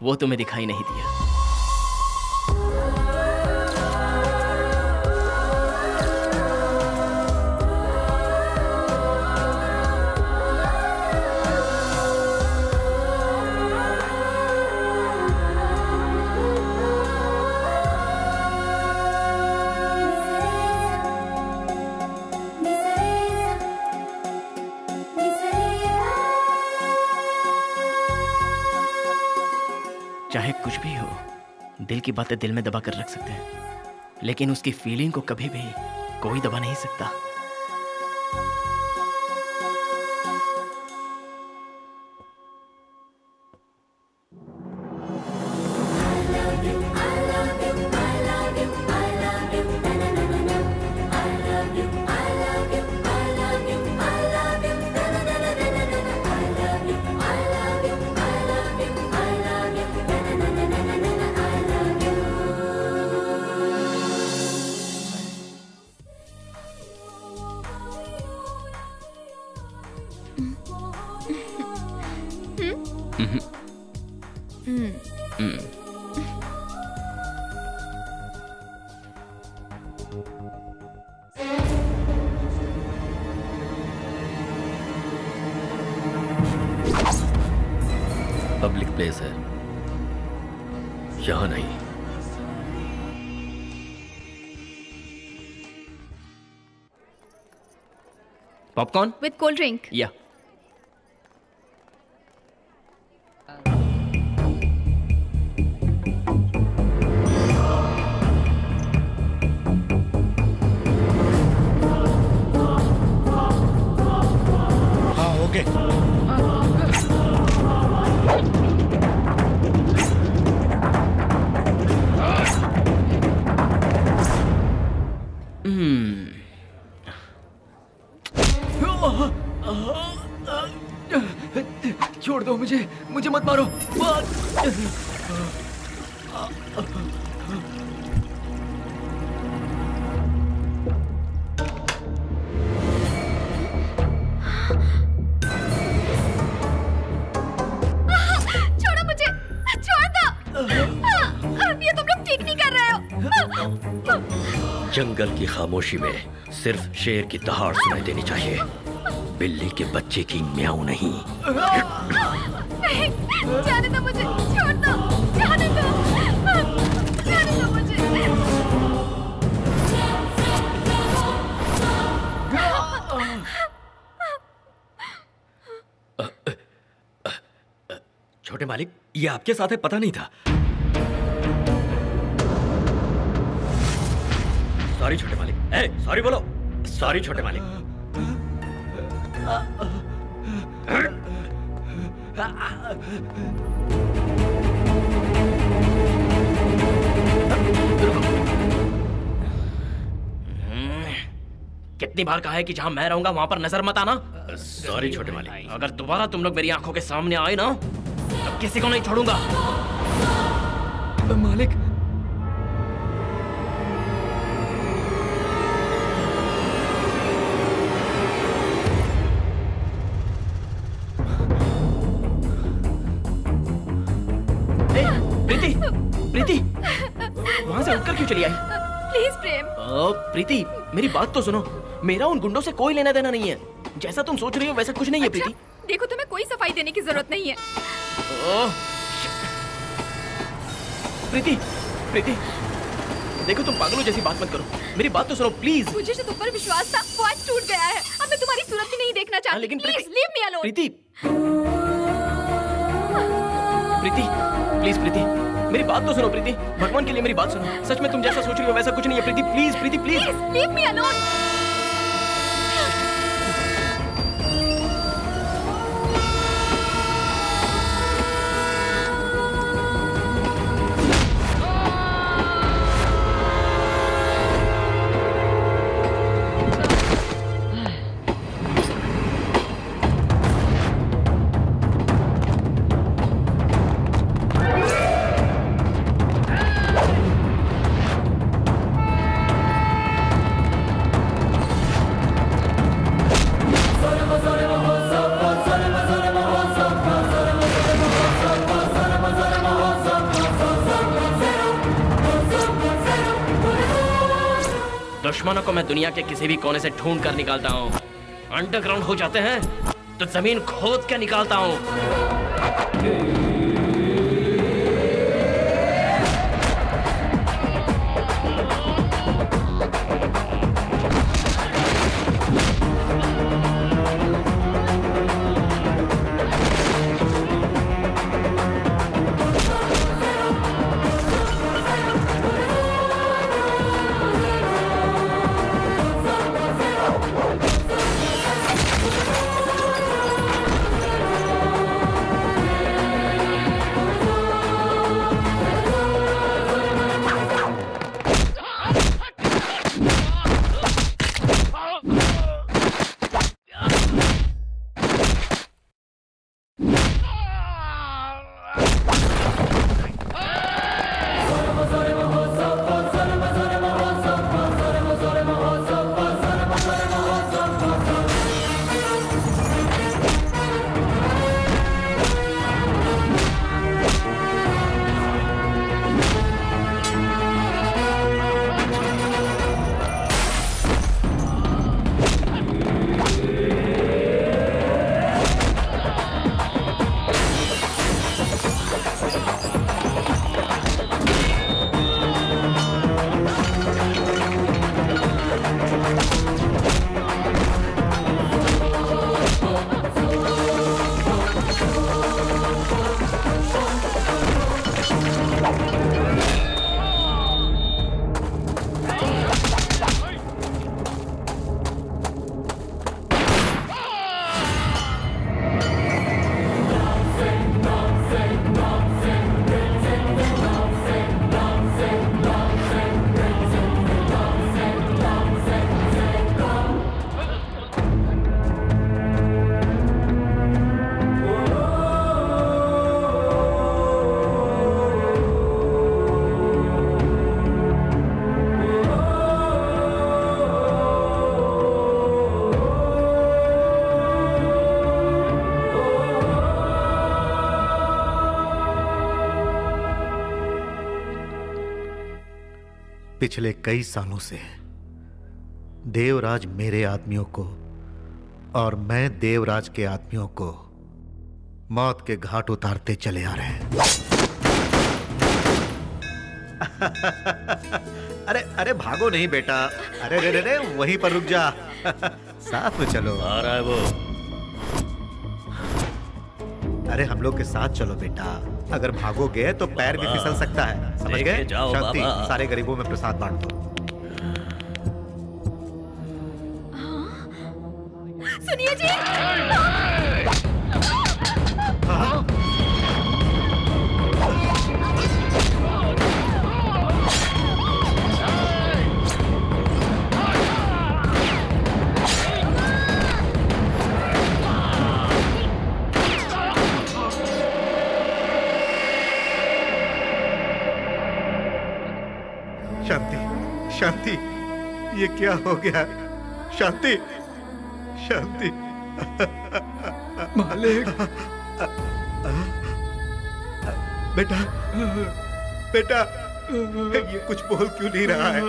वो तुम्हें दिखाई नहीं दिया। चाहे कुछ भी हो, दिल की बातें दिल में दबा कर रख सकते हैं, लेकिन उसकी फीलिंग को कभी भी कोई दबा नहीं सकता। पब्लिक प्लेस है, यहां नहीं। Popcorn with cold drink. या हाँ ओके। छोड़ दो मुझे, मुझे मत मारो। छोड़ो मुझे, छोड़ दो। ये तुम लोग ठीक नहीं कर रहे हो। जंगल की खामोशी में सिर्फ शेर की दहाड़ सुनाई देनी चाहिए, बिल्ली के बच्चे की म्याऊं नहीं। जाने दो मुझे, छोड़ दो, जाने दो, जाने दो मुझे। छोटे मालिक, ये आपके साथ है, पता नहीं था। सॉरी छोटे मालिक। ए, सॉरी बोलो। सॉरी छोटे मालिक। कितनी बार कहा है कि जहां मैं रहूंगा वहां पर नजर मत आना। सॉरी छोटे मालिक। अगर दोबारा तुम लोग मेरी आंखों के सामने आए ना तो किसी को नहीं छोड़ूंगा। मालिक प्रीति, प्रीति वहां से उठकर क्यों चली आई? प्लीज प्रेम। प्रीति मेरी बात तो सुनो, मेरा उन गुंडों से कोई लेना देना नहीं है। जैसा तुम सोच रही हो वैसा कुछ नहीं है। प्रीति देखो, तुम्हें कोई सफाई देने की जरूरत नहीं है। प्रीति, प्रीति देखो, तुम पागलों जैसी बात मत करो, मेरी बात तो सुनो प्लीज। मुझे जो तुम पर विश्वास था वो आज टूट गया है। अब मैं तुम्हारी सूरत भी नहीं देखना चाहती। लेकिन please leave me alone. Preeti, Preeti please, Preeti मेरी बात तो सुनो। प्रीति भगवान के लिए मेरी बात सुनो, सच में तुम जैसा सोच रही हो वैसा कुछ नहीं है। Preeti please, Preeti please leave me alone. दुश्मनों को मैं दुनिया के किसी भी कोने से ढूंढ कर निकालता हूँ। अंडरग्राउंड हो जाते हैं तो जमीन खोद के निकालता हूँ। पिछले कई सालों से देवराज मेरे आदमियों को और मैं देवराज के आदमियों को मौत के घाट उतारते चले आ रहे हैं। अरे अरे भागो नहीं बेटा, अरे रे रे रे वहीं पर रुक जा। साथ में चलो। आ रहा है वो। अरे हम लोग के साथ चलो बेटा, अगर भागोगे तो पैर भी फिसल सकता है, समझ गए? शांति, सारे गरीबों में प्रसाद बांट दो। सुनिए जी। शांति, शांति, ये क्या हो गया? शांति, शांति। मालिक। बेटा, बेटा, ये कुछ बोल क्यों नहीं रहा है?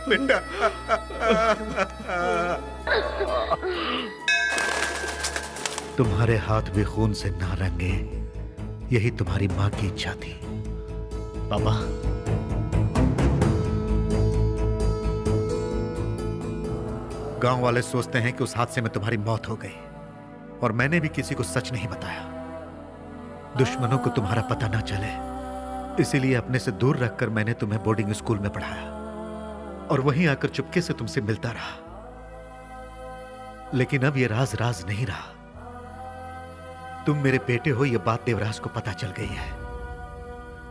बेटा। तुम्हारे हाथ भी खून से ना रंगे, यही तुम्हारी माँ की इच्छा थी। पापा, गांव वाले सोचते हैं कि उस हादसे में तुम्हारी मौत हो गई और मैंने भी किसी को सच नहीं बताया, दुश्मनों को तुम्हारा पता ना चले, इसीलिए अपने से दूर रखकर मैंने तुम्हें बोर्डिंग स्कूल में पढ़ाया और वहीं आकर चुपके से तुमसे मिलता रहा। लेकिन अब यह राज राज नहीं रहा, तुम मेरे बेटे हो, यह बात देवराज को पता चल गई है।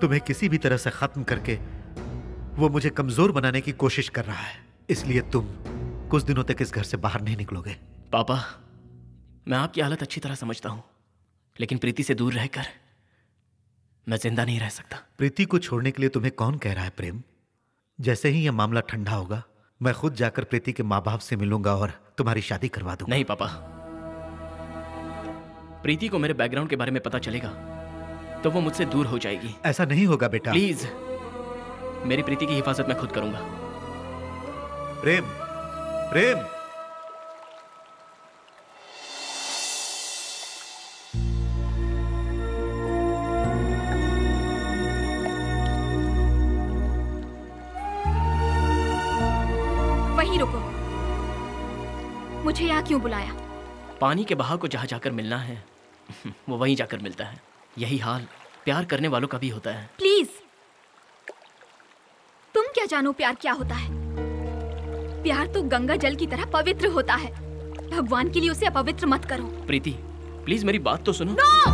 तुम्हें किसी भी तरह से खत्म करके वो मुझे कमजोर बनाने की कोशिश कर रहा है, इसलिए तुम कुछ दिनों तक इस घर से बाहर नहीं निकलोगे। पापा, मैं आपकी हालत अच्छी तरह समझता हूं, लेकिन प्रीति से दूर रहकर मैं जिंदा नहीं रह सकता। प्रीति को छोड़ने के लिए तुम्हें कौन कह रहा है प्रेम? जैसे ही यह मामला ठंडा होगा, मैं खुद जाकर प्रीति के माँ बाप से मिलूंगा और तुम्हारी शादी करवा दूंगा। नहीं पापा, प्रीति को मेरे बैकग्राउंड के बारे में पता चलेगा तो वो मुझसे दूर हो जाएगी। ऐसा नहीं होगा बेटा। प्लीज, मेरी प्रीति की हिफाजत मैं खुद करूंगा। प्रेम, प्रेम। वहीं रुको। मुझे यहाँ क्यों बुलाया? पानी के बहाव को जहां जाकर मिलना है वो वहीं जाकर मिलता है। यही हाल प्यार करने वालों का भी होता है। प्लीज, तुम क्या जानो प्यार क्या होता है? प्यार तो गंगा जल की तरह पवित्र होता है। भगवान के लिए उसे अपवित्र मत करो। प्रीति, प्लीज मेरी बात तो सुनो। नो!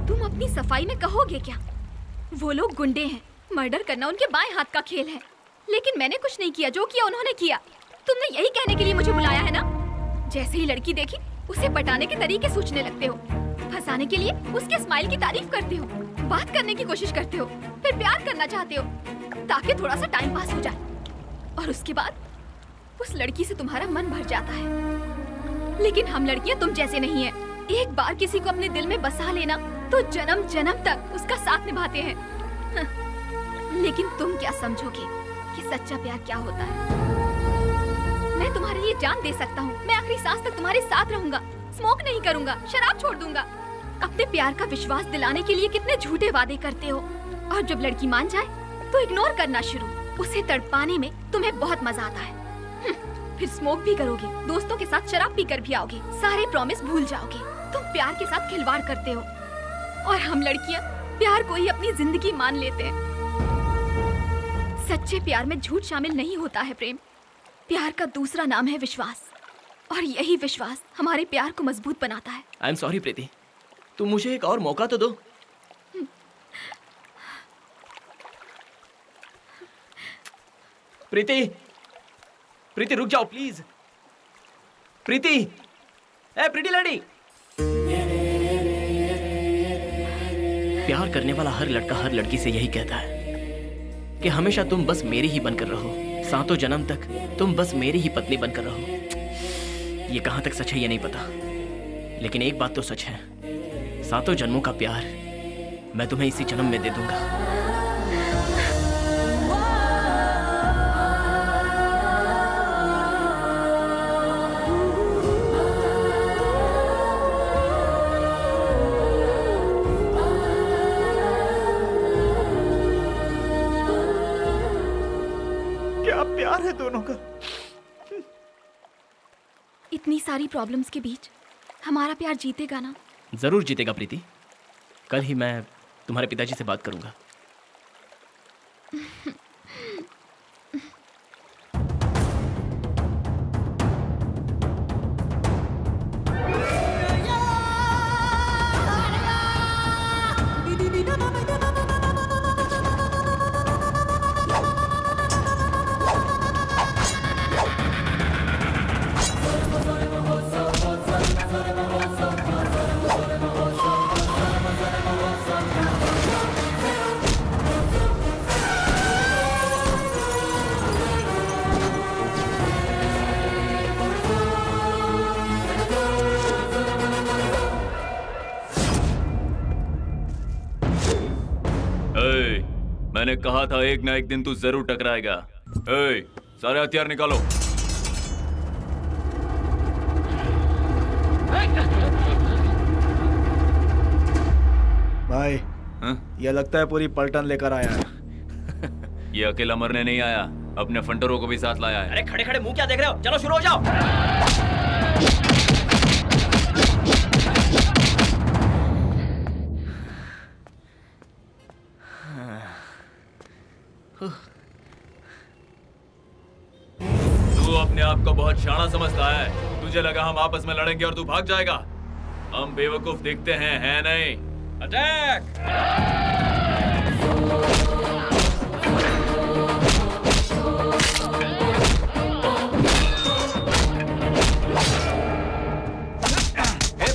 तुम अपनी सफाई में कहोगे क्या? वो लोग गुंडे हैं, मर्डर करना उनके बाएं हाथ का खेल है। लेकिन मैंने कुछ नहीं किया, जो किया उन्होंने किया। तुमने यही कहने के लिए मुझे बुलाया है ना? जैसे ही लड़की देखी उसे पटाने के तरीके सोचने लगते हो, फंसाने के लिए उसके स्माइल की तारीफ करते हो, बात करने की कोशिश करते हो, फिर प्यार करना चाहते हो ताकि थोड़ा सा टाइम पास हो जाए, और उसके बाद उस लड़की से तुम्हारा मन भर जाता है। लेकिन हम लड़कियां तुम जैसे नहीं है। एक बार किसी को अपने दिल में बसा लेना तो जन्म जन्म तक उसका साथ निभाते हैं। लेकिन तुम क्या समझोगे कि सच्चा प्यार क्या होता है? मैं तुम्हारे लिए जान दे सकता हूँ, मैं आखिरी सांस तक तुम्हारे साथ रहूंगा, स्मोक नहीं करूंगा, शराब छोड़ दूंगा। अपने प्यार का विश्वास दिलाने के लिए कितने झूठे वादे करते हो, और जब लड़की मान जाए तो इग्नोर करना शुरू। उसे तड़पाने में तुम्हें बहुत मजा आता है। फिर स्मोक भी करोगे, दोस्तों के साथ शराब पीकर भी आओगे, सारे प्रॉमिस भूल जाओगे। तुम प्यार के साथ खिलवाड़ करते हो, और हम लड़कियां प्यार को ही अपनी जिंदगी मान लेते हैं। सच्चे प्यार में झूठ शामिल नहीं होता है प्रेम। प्यार का दूसरा नाम है विश्वास, और यही विश्वास हमारे प्यार को मजबूत बनाता है। आई एम सॉरी प्रीति, तुम मुझे एक और मौका तो दो। प्रीति, प्रीति रुक जाओ प्लीज। प्रीति, ए प्रीति लड़ी। प्यार करने वाला हर लड़का हर लड़की से यही कहता है कि हमेशा तुम बस मेरी ही बनकर रहो, सातों जन्म तक तुम बस मेरी ही पत्नी बनकर रहो। ये कहां तक सच है ये नहीं पता, लेकिन एक बात तो सच है, सातों जन्मों का प्यार मैं तुम्हें इसी जन्म में दे दूंगा। प्यार है दोनों का। इतनी सारी प्रॉब्लम्स के बीच हमारा प्यार जीतेगा ना? जरूर जीतेगा प्रीति। कल ही मैं तुम्हारे पिताजी से बात करूंगा। मैंने कहा था एक ना एक दिन तू जरूर टकराएगा। सारे हथियार निकालो। भाई ये लगता है पूरी पलटन लेकर आया है। ये अकेला मरने नहीं आया, अपने फंटरों को भी साथ लाया है। अरे खड़े खड़े मुंह क्या देख रहे हो? चलो शुरू हो जाओ। तू अपने आप को बहुत शाना समझता है। तुझे लगा हम आपस में लड़ेंगे और तू भाग जाएगा। हम बेवकूफ दिखते हैं, है नहीं? अटैक!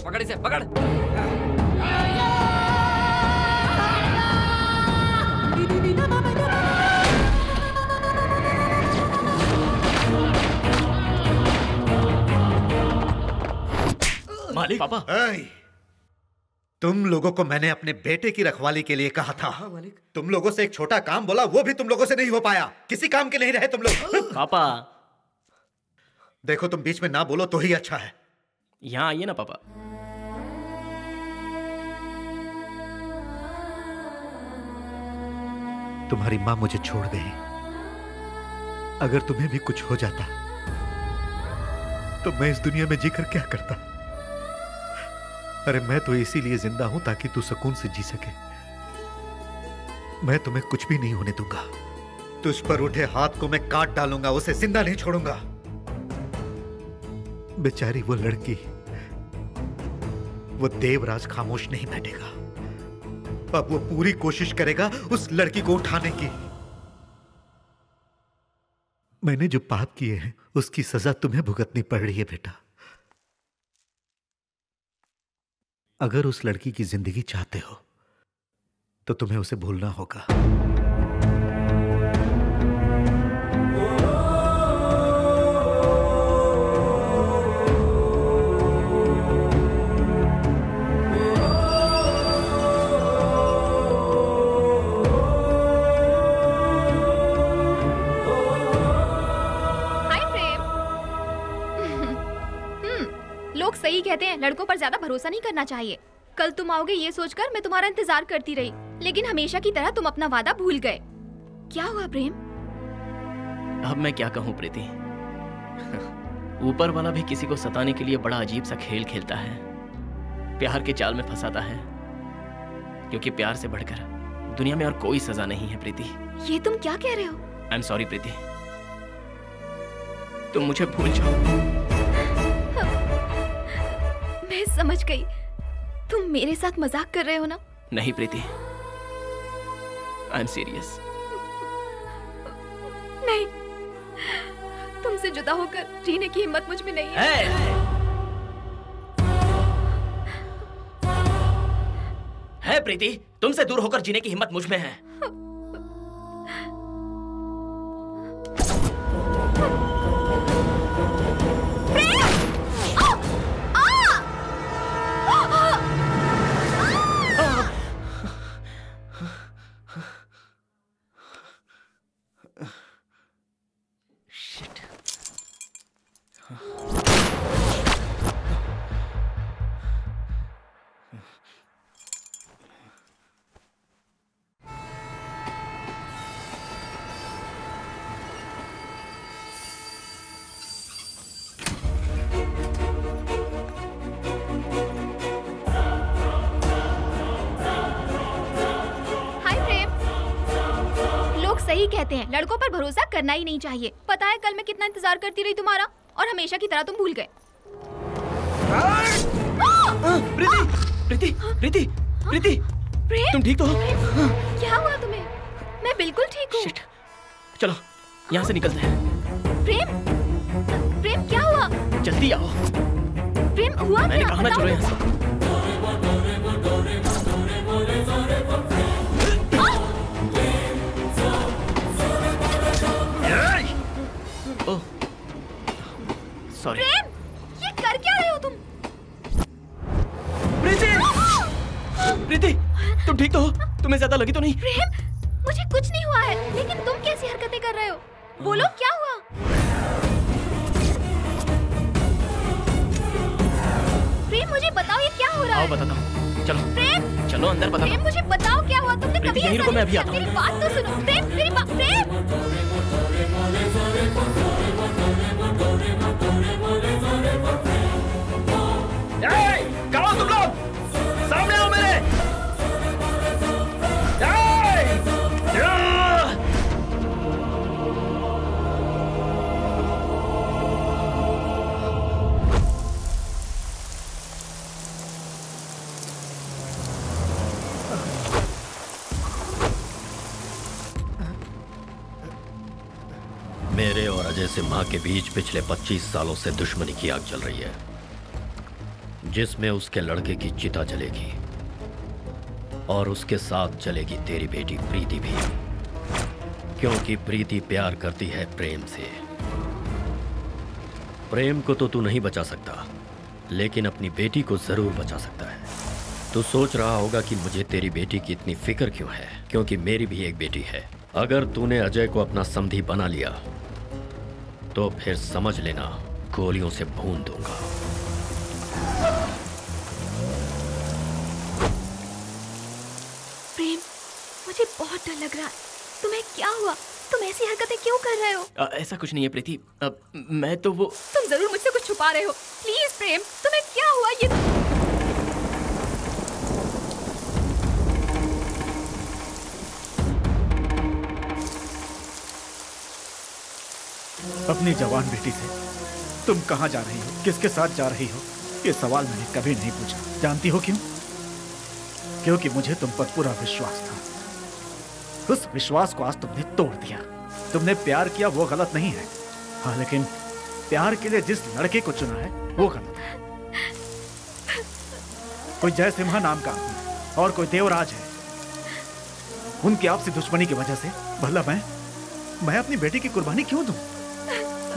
पकड़ इसे, पकड़। मालिक। पापा। तुम लोगों को मैंने अपने बेटे की रखवाली के लिए कहा था। मालिक। तुम लोगों से एक छोटा काम बोला, वो भी तुम लोगों से नहीं हो पाया। किसी काम के नहीं रहे तुम लोग। पापा देखो, तुम बीच में ना बोलो तो ही अच्छा है। यहाँ आइए ना पापा। तुम्हारी माँ मुझे छोड़ गई। अगर तुम्हें भी कुछ हो जाता तो मैं इस दुनिया में जीकर क्या करता? अरे मैं तो इसीलिए जिंदा हूं ताकि तू सुकून से जी सके। मैं तुम्हें कुछ भी नहीं होने दूंगा। तुझ पर उठे हाथ को मैं काट डालूंगा, उसे जिंदा नहीं छोड़ूंगा। बेचारी वो लड़की, वो देवराज खामोश नहीं बैठेगा। अब वो पूरी कोशिश करेगा उस लड़की को उठाने की। मैंने जो पाप किए हैं उसकी सजा तुम्हें भुगतनी पड़ रही है बेटा। अगर उस लड़की की जिंदगी चाहते हो तो तुम्हें उसे भूलना होगा। सही कहते हैं, लड़कों पर ज्यादा भरोसा नहीं करना चाहिए। कल तुम आओगे ये सोचकर मैं तुम्हारा इंतजार करती रही, लेकिन हमेशा की तरह तुम अपना वादा भूल गए। क्या हुआ प्रेम? अब मैं क्या कहूँ प्रीति। ऊपर वाला भी किसी को सताने के लिए बड़ा अजीब सा खेल खेलता है, प्यार के जाल में फंसाता है, क्योंकि प्यार से बढ़कर दुनिया में और कोई सजा नहीं है प्रीति। ये तुम क्या कह रहे हो? आई एम सॉरी प्रीति, तुम मुझे भूल जाओ। मैं समझ गई, तुम मेरे साथ मजाक कर रहे हो ना? नहीं प्रीति, आई एम सीरियस। नहीं, तुमसे जुदा होकर जीने की हिम्मत मुझ में नहीं है। है प्रीति, तुमसे दूर होकर जीने की हिम्मत मुझ में है। यही कहते हैं, लड़कों पर भरोसा करना ही नहीं चाहिए। पता है कल मैं कितना इंतजार करती रही तुम्हारा, और हमेशा की तरह तुम भूल गए। प्रीति, प्रीति, प्रीति, प्रेम, तुम ठीक तो हो? क्या हुआ तुम्हें? मैं बिल्कुल ठीक हूँ। चलो यहाँ से निकलते हैं। प्रेम, प्रेम क्या हुआ? जल्दी आओ। प्रेम हुआ मैंने क्या? कहा ना चलो यहाँ से। ओह, सॉरी। प्रेम, ये कर क्या रहे हो तुम? प्रीति, प्रीति, तुम ठीक तो हो? तुम्हें ज्यादा लगी तो नहीं? प्रेम, मुझे कुछ नहीं हुआ है, लेकिन तुम कैसी हरकतें कर रहे हो? बोलो क्या हुआ? प्रेम, मुझे बताओ ये क्या हो रहा है? आओ बताता हूँ, चलो। प्रेम, चलो अंदर बताता प्रेम हूँ। मुझे बताओ क्या हुआ? तुमने कभी यहीं रुको, मैं अभी आता हूँ। मेरी बात तो सुनो। प्रेम, मेरी बात। प्रेम, कहाँ हो तुम लोग? सामने आओ मेरे। मेरे और अजय सिम्हा के बीच पिछले 25 सालों से दुश्मनी की आग जल रही है, जिसमें उसके लड़के की चिता जलेगी और उसके साथ जलेगी तेरी बेटी प्रीति भी, क्योंकि प्रीति प्यार करती है प्रेम से। प्रेम को तो तू नहीं बचा सकता, लेकिन अपनी बेटी को जरूर बचा सकता है। तू सोच रहा होगा कि मुझे तेरी बेटी की इतनी फिक्र क्यों है, क्योंकि मेरी भी एक बेटी है। अगर तूने अजय को अपना समधी बना लिया तो फिर समझ लेना गोलियों से भून दूंगा। प्रेम, मुझे बहुत डर लग रहा है। तुम्हें क्या हुआ? तुम ऐसी हरकतें क्यों कर रहे हो? ऐसा कुछ नहीं है प्रीति, मैं तो वो। तुम जरूर मुझसे कुछ छुपा रहे हो। प्लीज प्रेम, तुम्हें क्या हुआ? ये अपनी जवान बेटी से तुम कहां जा रही हो, किसके साथ जा रही हो, ये सवाल मैंने कभी नहीं पूछा। जानती हो क्यों? क्योंकि मुझे तुम पर पूरा विश्वास था। उस विश्वास को आज तुमने तोड़ दिया। तुमने प्यार किया वो गलत नहीं है, हाँ, लेकिन प्यार के लिए जिस लड़के को चुना है वो गलत है। कोई जय सिम्हा नाम का आदमी और कोई देवराज है। उनकी आपसी दुश्मनी की वजह से भला मैं अपनी बेटी की कुर्बानी क्यों दूं?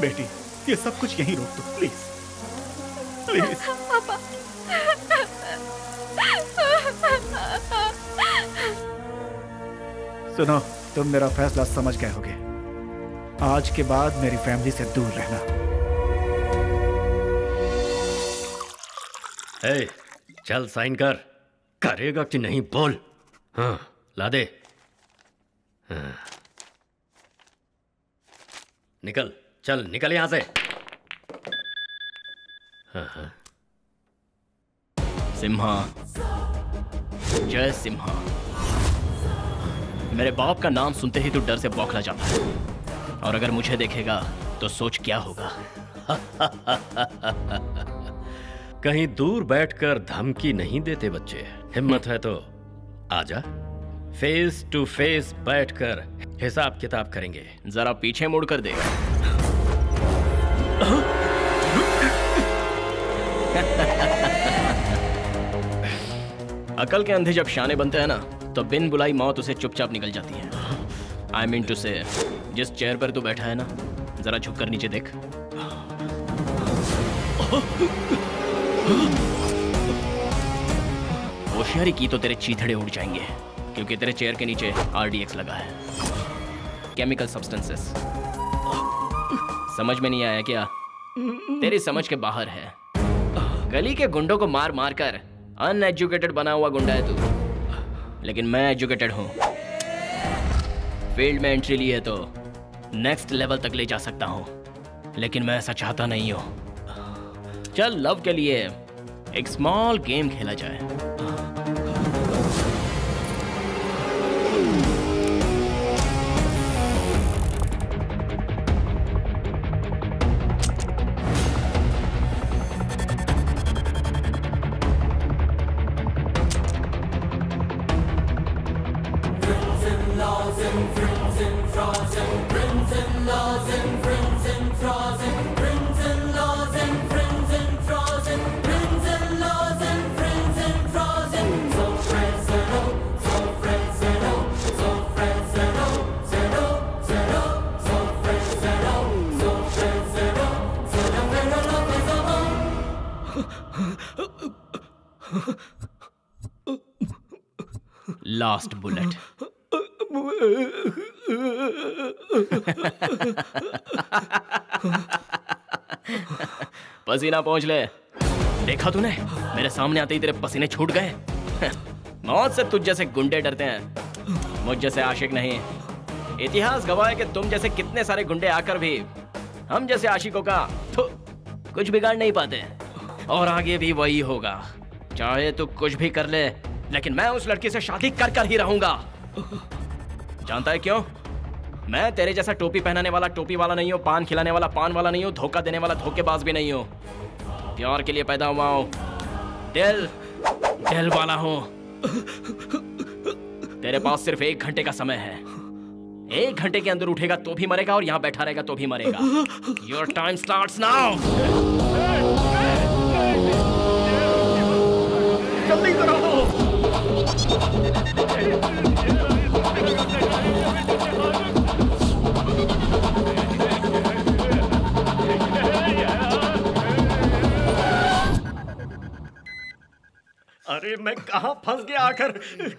बेटी, ये सब कुछ यहीं रोक दो प्लीज, प्लीज। पापा। सुनो, तुम मेरा फैसला समझ गए होगे। आज के बाद मेरी फैमिली से दूर रहना। ए, चल साइन कर। करेगा कि नहीं बोल। हाँ, ला दे। हाँ। निकल, चल निकल यहां से। हाँ हाँ। सिम्हा, जय सिम्हा। मेरे बाप का नाम सुनते ही तू डर से बौखला जाता है, और अगर मुझे देखेगा तो सोच क्या होगा। कहीं दूर बैठकर धमकी नहीं देते बच्चे। हिम्मत है तो आजा, फेस टू फेस बैठकर हिसाब किताब करेंगे। जरा पीछे मुड़ कर देख। अकल के अंधे जब शाने बनते हैं ना, तो बिन बुलाई मौत उसे चुपचाप निकल जाती है। आई मीन टू से, जिस चेयर पर तू बैठा है ना, जरा झुक कर नीचे देख। होशियारी की तो तेरे चीथड़े उड़ जाएंगे, क्योंकि तेरे चेयर के नीचे RDX लगा है, केमिकल सब्सटेंसेस। समझ में नहीं आया क्या? तेरी समझ के बाहर है। गली के गुंडों को मार मार कर अनएजुकेटेड बना हुआ गुंडा है तू, लेकिन मैं एजुकेटेड हूं। फील्ड में एंट्री ली है तो नेक्स्ट लेवल तक ले जा सकता हूं, लेकिन मैं ऐसा चाहता नहीं हूं। चल, लव के लिए एक स्मॉल गेम खेला जाए। Last bullet. पसीना पहुंच ले। देखा तूने, मेरे सामने आते ही तेरे पसीने छूट गए। मौत से तुझ जैसे गुंडे डरते हैं, मुझ जैसे आशिक नहीं। इतिहास गवाह है कि तुम जैसे कितने सारे गुंडे आकर भी हम जैसे आशिकों का कुछ बिगाड़ नहीं पाते, और आगे भी वही होगा। चाहे तू कुछ भी कर ले, लेकिन मैं उस लड़की से शादी कर कर ही रहूंगा। जानता है क्यों? मैं तेरे जैसा टोपी पहनाने वाला टोपी वाला नहीं हूँ, पान खिलाने वाला पान वाला नहीं हूँ, धोखा देने वाला धोखेबाज भी नहीं हूँ। प्यार के लिए पैदा हुआ हूँ, दिल वाला हूँ। तेरे पास सिर्फ 1 घंटे का समय है। 1 घंटे के अंदर उठेगा तो भी मरेगा, और यहाँ बैठा रहेगा तो भी मरेगा। Your time starts now. जल्दी करो। अरे मैं कहाँ फंस गया आखिर?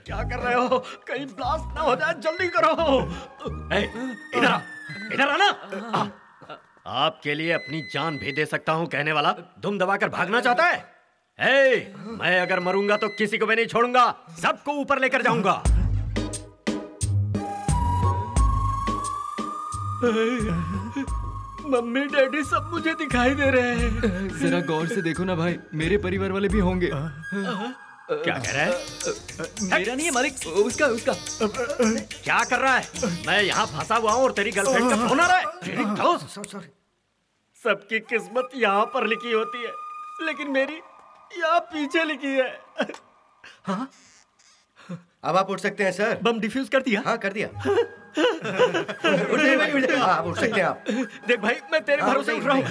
क्या कर रहे हो? कहीं ब्लास्ट ना हो जाए, जल्दी करो। इधर आना। आपके लिए अपनी जान भी दे सकता हूँ कहने वाला दुम दबाकर भागना चाहता है? मैं अगर मरूंगा तो किसी को भी नहीं छोड़ूंगा, सबको ऊपर लेकर जाऊंगा। मम्मी डैडी सब मुझे दिखाई दे रहे हैं। जरा गौर से देखो ना भाई, मेरे परिवार वाले भी होंगे। क्या कह रहा है? मेरा नहीं है मालिक, उसका। क्या कर रहा है? मैं यहाँ फंसा हुआ हूँ और तेरी गर्लफ्रेंड का फोन आ रहा है। सबकी किस्मत यहाँ पर लिखी होती है, लेकिन मेरी यहाँ पीछे लिखी है। हाँ? अब आप उठ सकते हैं सर। बम डिफ्यूज कर दिया? हाँ कर दिया। उठ जाइए भाई, उठ जाइए। हाँ, उठ सकते हैं आप। देख भाई, मैं तेरे भरोसे उठ रहा हूँ।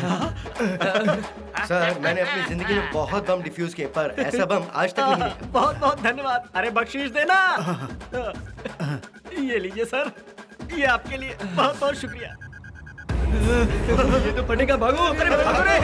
सर मैंने अपनी जिंदगी में बहुत बम डिफ्यूज किए, पर ऐसा बम आज तक नहीं देखा। बहुत बहुत धन्यवाद। अरे बख्शीश देना। ये लीजिए सर, ये आपके लिए। बहुत बहुत शुक्रिया। ये तो फटेगा, भागो। अरे भागो रे।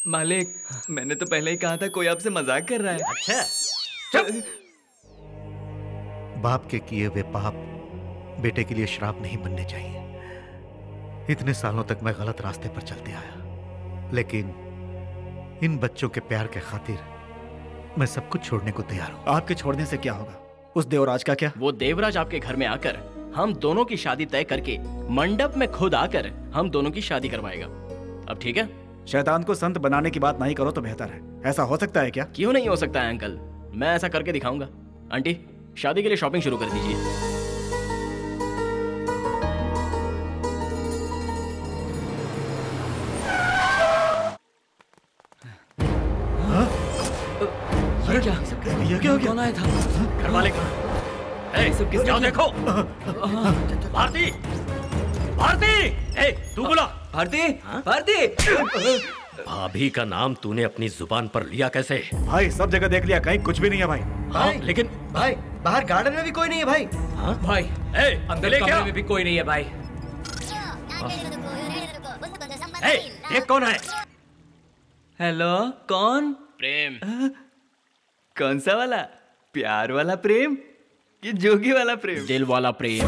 मालिक, मैंने तो पहले ही कहा था कोई आपसे मजाक कर रहा है। अच्छा, बाप के किए हुए पाप बेटे के लिए श्राप नहीं बनने चाहिए। इतने सालों तक मैं गलत रास्ते पर चलते आया, लेकिन इन बच्चों के प्यार के खातिर मैं सब कुछ छोड़ने को तैयार हूं। आपके छोड़ने से क्या होगा? उस देवराज का क्या? वो देवराज आपके घर में आकर हम दोनों की शादी तय करके मंडप में खुद आकर हम दोनों की शादी करवाएगा। अब ठीक है? शैतान को संत बनाने की बात नहीं करो तो बेहतर है। ऐसा हो सकता है क्या? क्यों नहीं हो सकता है अंकल, मैं ऐसा करके दिखाऊंगा। आंटी, शादी के लिए शॉपिंग शुरू कर दीजिए। ये क्या हो गया? कौन आया था? घर वाले कहाँ? सब किस? जाओ देखो। भारती, भारती, तू बोला। भारती, भारती। भाभी का नाम तूने अपनी जुबान पर लिया कैसे? भाई सब जगह देख लिया, कहीं कुछ भी नहीं है भाई। भाई, लेकिन भाई बाहर गार्डन में भी कोई नहीं है भाई। भाई अंदर कमरे में भी कोई नहीं है भाई। ये कौन है? हेलो, कौन? प्रेम। कौन सा वाला? प्यार वाला प्रेम कि जोगी वाला प्रेम? दिल वाला प्रेम।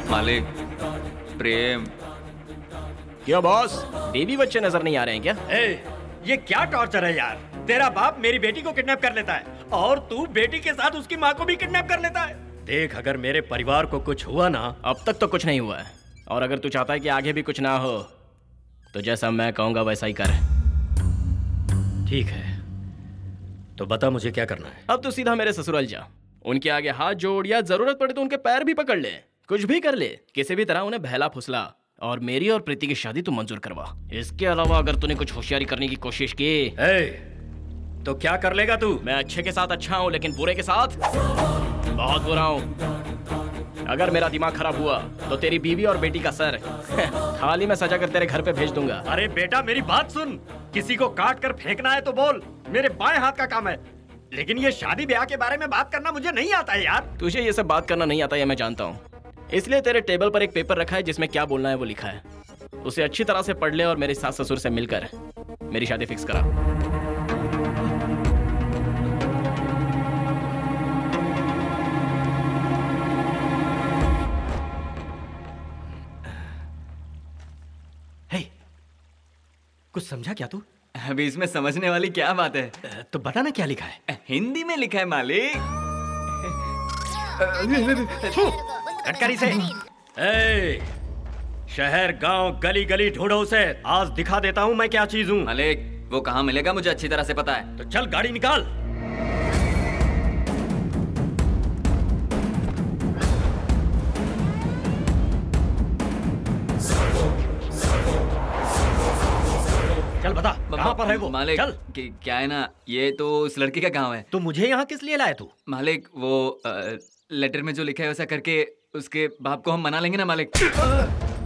मालिक, प्रेम। क्यों बॉस, बेबी बच्चे नजर नहीं आ रहे हैं क्या? ये क्या टॉर्चर है यार? तेरा बाप मेरी बेटी को किडनैप कर लेता है और तू बेटी के साथ उसकी माँ को भी किडनैप कर लेता है। देख, अगर मेरे परिवार को कुछ हुआ ना। अब तक तो कुछ नहीं हुआ है, और अगर तू चाहता है कि आगे भी कुछ ना हो तो जैसा मैं कहूंगा वैसा ही कर। ठीक है, तो बता मुझे क्या करना है। अब तो सीधा मेरे ससुराल जा, उनके आगे हाथ जोड़, या जरूरत पड़े तो उनके पैर भी पकड़ ले, कुछ भी कर ले, किसी भी तरह उन्हें बहला फुसला, और मेरी और प्रीति की शादी तू मंजूर करवा। इसके अलावा अगर तूने कुछ होशियारी करने की कोशिश की तो क्या कर लेगा तू? मैं अच्छे के साथ अच्छा हूँ, लेकिन बुरे के साथ बहुत बुरा हूँ। अगर मेरा दिमाग खराब हुआ तो तेरी बीवी और बेटी का सर थाली में सजा कर तेरे घर पे भेज दूंगा। अरे बेटा, मेरी बात सुन। किसी को काट कर फेंकना है तो बोल, मेरे बाएं हाथ का काम है, लेकिन ये शादी ब्याह के बारे में बात करना मुझे नहीं आता है यार। तुझे ये सब बात करना नहीं आता है, मैं जानता हूँ, इसलिए तेरे टेबल पर एक पेपर रखा है जिसमें क्या बोलना है वो लिखा है। उसे अच्छी तरह से पढ़ ले और मेरे सास ससुर से मिलकर मेरी शादी फिक्स करा। कुछ समझा क्या तू? अभी इसमें समझने वाली क्या बात है? तो बता ना क्या लिखा है। हिंदी में लिखा है मालिक। कटकरी से। शहर गांव गली गली ढूंढो उसे, आज दिखा देता हूँ मैं क्या चीज हूँ। मालिक, वो कहाँ मिलेगा मुझे अच्छी तरह से पता है। तो चल गाड़ी निकाल। चल बता कहाँ पर है वो? मालिक, चल। क्या है ना, ये तो उस लड़की का गांव है। तो मुझे यहाँ किस लिए लाया तू? मालिक, वो लेटर में जो लिखा है वैसा करके उसके बाप को हम मना लेंगे ना मालिक।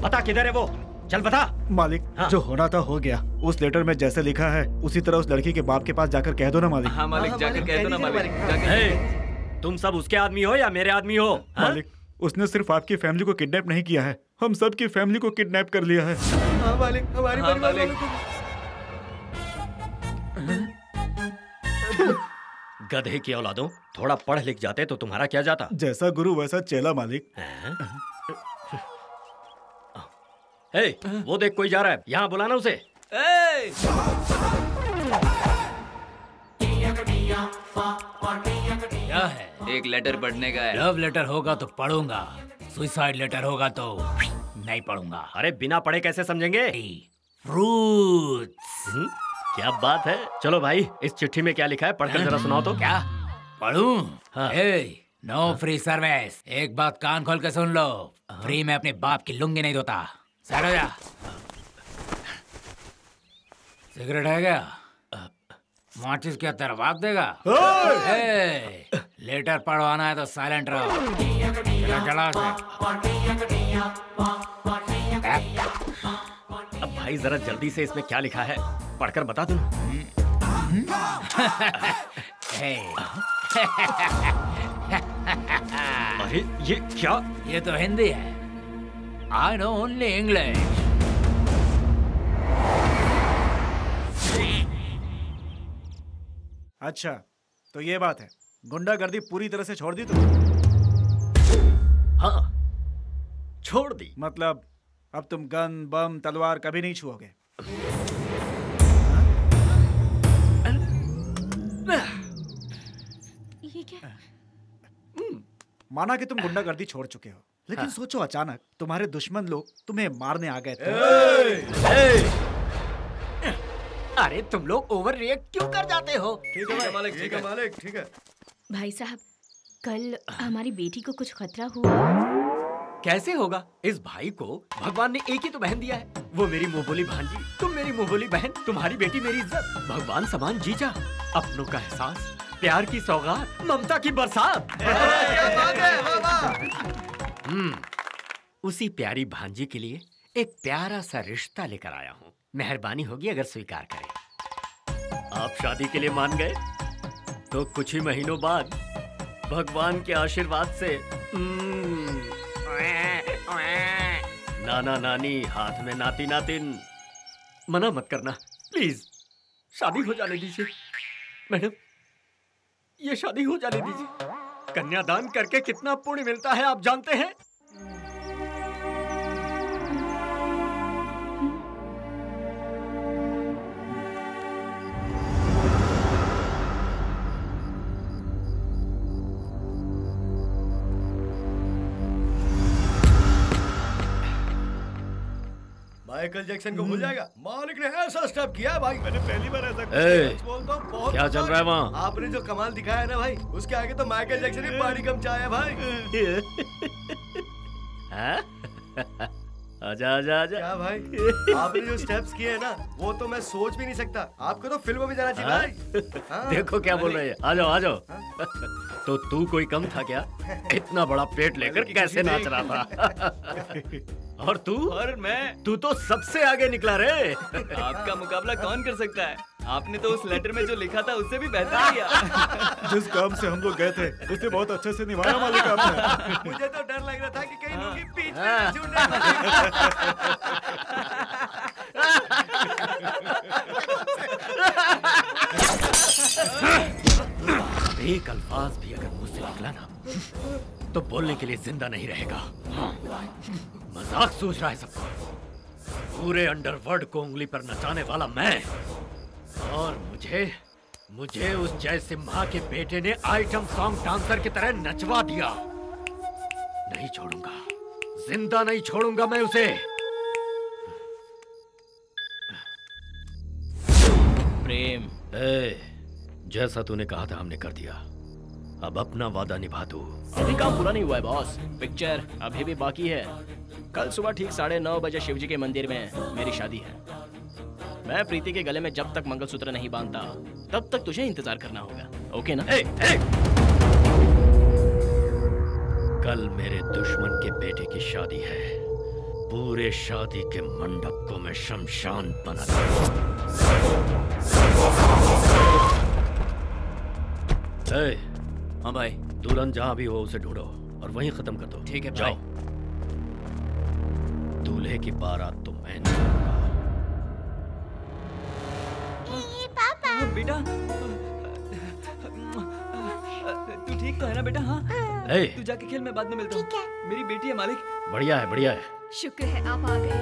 बता किधर है वो, चल बता। मालिक, हाँ। जो होना था हो गया। उस लेटर में जैसे लिखा है उसी तरह उस लड़की के बाप के पास जाकर कह दो ना मालिक। हाँ मालिक, जाकर कह दो ना मालिक। तुम सब उसके आदमी हो या मेरे आदमी हो? मालिक, उसने सिर्फ आपकी फैमिली को किडनैप नहीं किया है, हम सबकी फैमिली को किडनैप कर लिया है। हाँ मालिक, हमारे परिवार वालों को। गधे की औलादों, थोड़ा पढ़ लिख जाते तो तुम्हारा क्या जाता। जैसा गुरु वैसा चेला मालिक। वो देख कोई जा रहा है, यहाँ बुलाना उसे। क्या है? एक लेटर पढ़ने का है। लव लेटर होगा तो पढ़ूंगा, सुसाइड लेटर होगा तो नहीं पढ़ूंगा। अरे बिना पढ़े कैसे समझेंगे? फ्रूट्स। क्या बात है। चलो भाई, इस चिट्ठी में क्या लिखा है पढ़कर जरा सुनाओ तो। क्या पढ़ूं? हाँ। No free service. एक बात कान खोल के सुन लो, फ्री में अपने बाप की लुंगी नहीं धोता। सैड हो जा। सिगरेट है क्या? माचिस क्या तेरा बाप देगा? लेटर पढ़वाना है तो साइलेंट रहो। चला अब भाई जरा जल्दी से इसमें क्या लिखा है पढ़कर बता दो। अरे ये क्या? ये तो हिंदी है। I know only English. अच्छा, तो ये बात है, गुंडागर्दी पूरी तरह से छोड़ दी तू? हाँ, छोड़ दी। मतलब अब तुम गन बम तलवार कभी नहीं छुओगे? ये क्या? माना कि तुम गुंडागर्दी छोड़ चुके हो, लेकिन सोचो अचानक तुम्हारे दुश्मन लोग तुम्हें मारने आ गए थे। अरे तुम लोग ओवर रिएक्ट क्यों कर जाते हो? ठीक है मालिक, ठीक है मालिक, ठीक है। भाई साहब, कल हमारी बेटी को कुछ खतरा हुआ। कैसे होगा? इस भाई को भगवान ने एक ही तो बहन दिया है, वो मेरी मुंह बोली भांजी, तुम मेरी मुंह बोली बहन, तुम्हारी बेटी मेरी इज्जत, भगवान समान जीजा, अपनों का एहसास, प्यार की सौगात, ममता की बरसात। उसी प्यारी भांजी के लिए एक प्यारा सा रिश्ता लेकर आया हूँ। मेहरबानी होगी अगर स्वीकार करें। आप शादी के लिए मान गए तो कुछ ही महीनों बाद भगवान के आशीर्वाद से नाना नानी हाथ में नाती नातिन। मना मत करना प्लीज, शादी हो जाने दीजिए मैडम, ये शादी हो जाने दीजिए। कन्यादान करके कितना पुण्य मिलता है आप जानते हैं? माइकल जैक्सन को भूल जाएगा। मालिक ने ऐसा स्टेप किया है भाई, मैंने पहली बार ऐसा बोलता हूँ। बहुत क्या चल रहा है वहाँ? आपने जो कमाल दिखाया है ना भाई, उसके आगे तो माइकल जैक्सन ही पानी कम चाहे भाई। आजा आजा आजा। क्या भाई, आपने जो स्टेप्स किए हैं ना, वो तो मैं सोच भी नहीं सकता। आपको तो फिल्म में जाना चाहिए भाई। देखो क्या बोल रहे हैं। आ जाओ आ जाओ। तो तू कोई कम था क्या? इतना बड़ा पेट लेकर कैसे नाच रहा था? और तू? और मैं? तू तो सबसे आगे निकला रे। आपका मुकाबला कौन कर सकता है? आपने तो उस लेटर में जो लिखा था उससे भी बेहतर किया। जिस काम से हम लोग गए थे उसे बहुत अच्छे से निभाया मालिक आपने। मुझे तो डर लग रहा था कि कहीं लोग बीच में छूटने एक अल्फाज भी अगर मुझसे निकला ना तो बोलने के लिए जिंदा नहीं रहेगा। मजाक सोच रहा है सबको। पूरे अंडरवर्ल्ड को उंगली पर नचाने वाला मैं, और मुझे उस जय सिम्हा के बेटे ने आइटम सॉन्ग डांसर की तरह नचवा दिया। नहीं छोड़ूंगा, जिंदा नहीं छोड़ूंगा मैं उसे। प्रेम, जैसा तूने कहा था हमने कर दिया। अब अपना वादा निभा तू। अभी काम पूरा नहीं हुआ है बॉस। पिक्चर अभी भी बाकी है। कल सुबह ठीक 9:30 बजे शिवजी के मंदिर में मेरी शादी है। मैं प्रीति के गले में जब तक मंगलसूत्र नहीं बांधता तब तक तुझे इंतजार करना होगा। ओके ना? कल मेरे दुश्मन के बेटे की शादी है। पूरे शादी के मंडप को मैं शमशान बना दूंगा। हाँ भाई। दुल्हन जहां भी हो उसे ढूंढो और वहीं खत्म कर दो। ठीक है जाओ। दूल्हे की बारात तो मैं निकालूंगा। पापा। बेटा, तू ठीक तो है ना बेटा? हाँ। तू जाके खेल, मैं बाद में मिलता हूँ। मेरी बेटी है मालिक। बढ़िया है बढ़िया है। शुक्र है आप आ गए।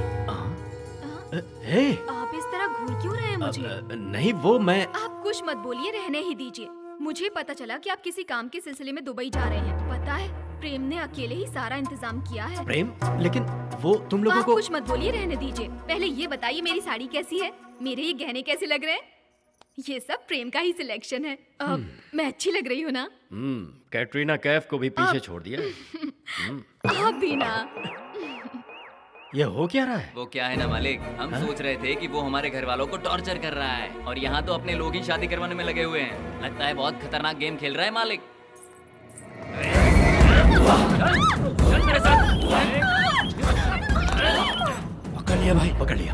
आप इस तरह घूर क्यों रहे हैं मुझे? नहीं वो मैं। आप कुछ मत बोलिए, रहने ही दीजिए। मुझे पता चला कि आप किसी काम के सिलसिले में दुबई जा रहे हैं। पता है, प्रेम ने अकेले ही सारा इंतजाम किया है। प्रेम? लेकिन वो तुम लोगों आप को। कुछ मत बोलिए, रहने दीजिए। पहले ये बताइए मेरी साड़ी कैसी है, मेरे ये गहने कैसे लग रहे हैं? ये सब प्रेम का ही सिलेक्शन है। मैं अच्छी लग रही हूँ ना? कैटरीना कैफ को भी पीछे छोड़ दिया। आप भी ना। ये हो क्या रहा है? वो क्या है ना मालिक, हम सोच रहे थे कि वो हमारे घर वालों को टॉर्चर कर रहा है और यहाँ तो अपने लोग ही शादी करवाने में लगे हुए हैं। लगता है बहुत खतरनाक गेम खेल रहा है मालिक। चल मेरे साथ।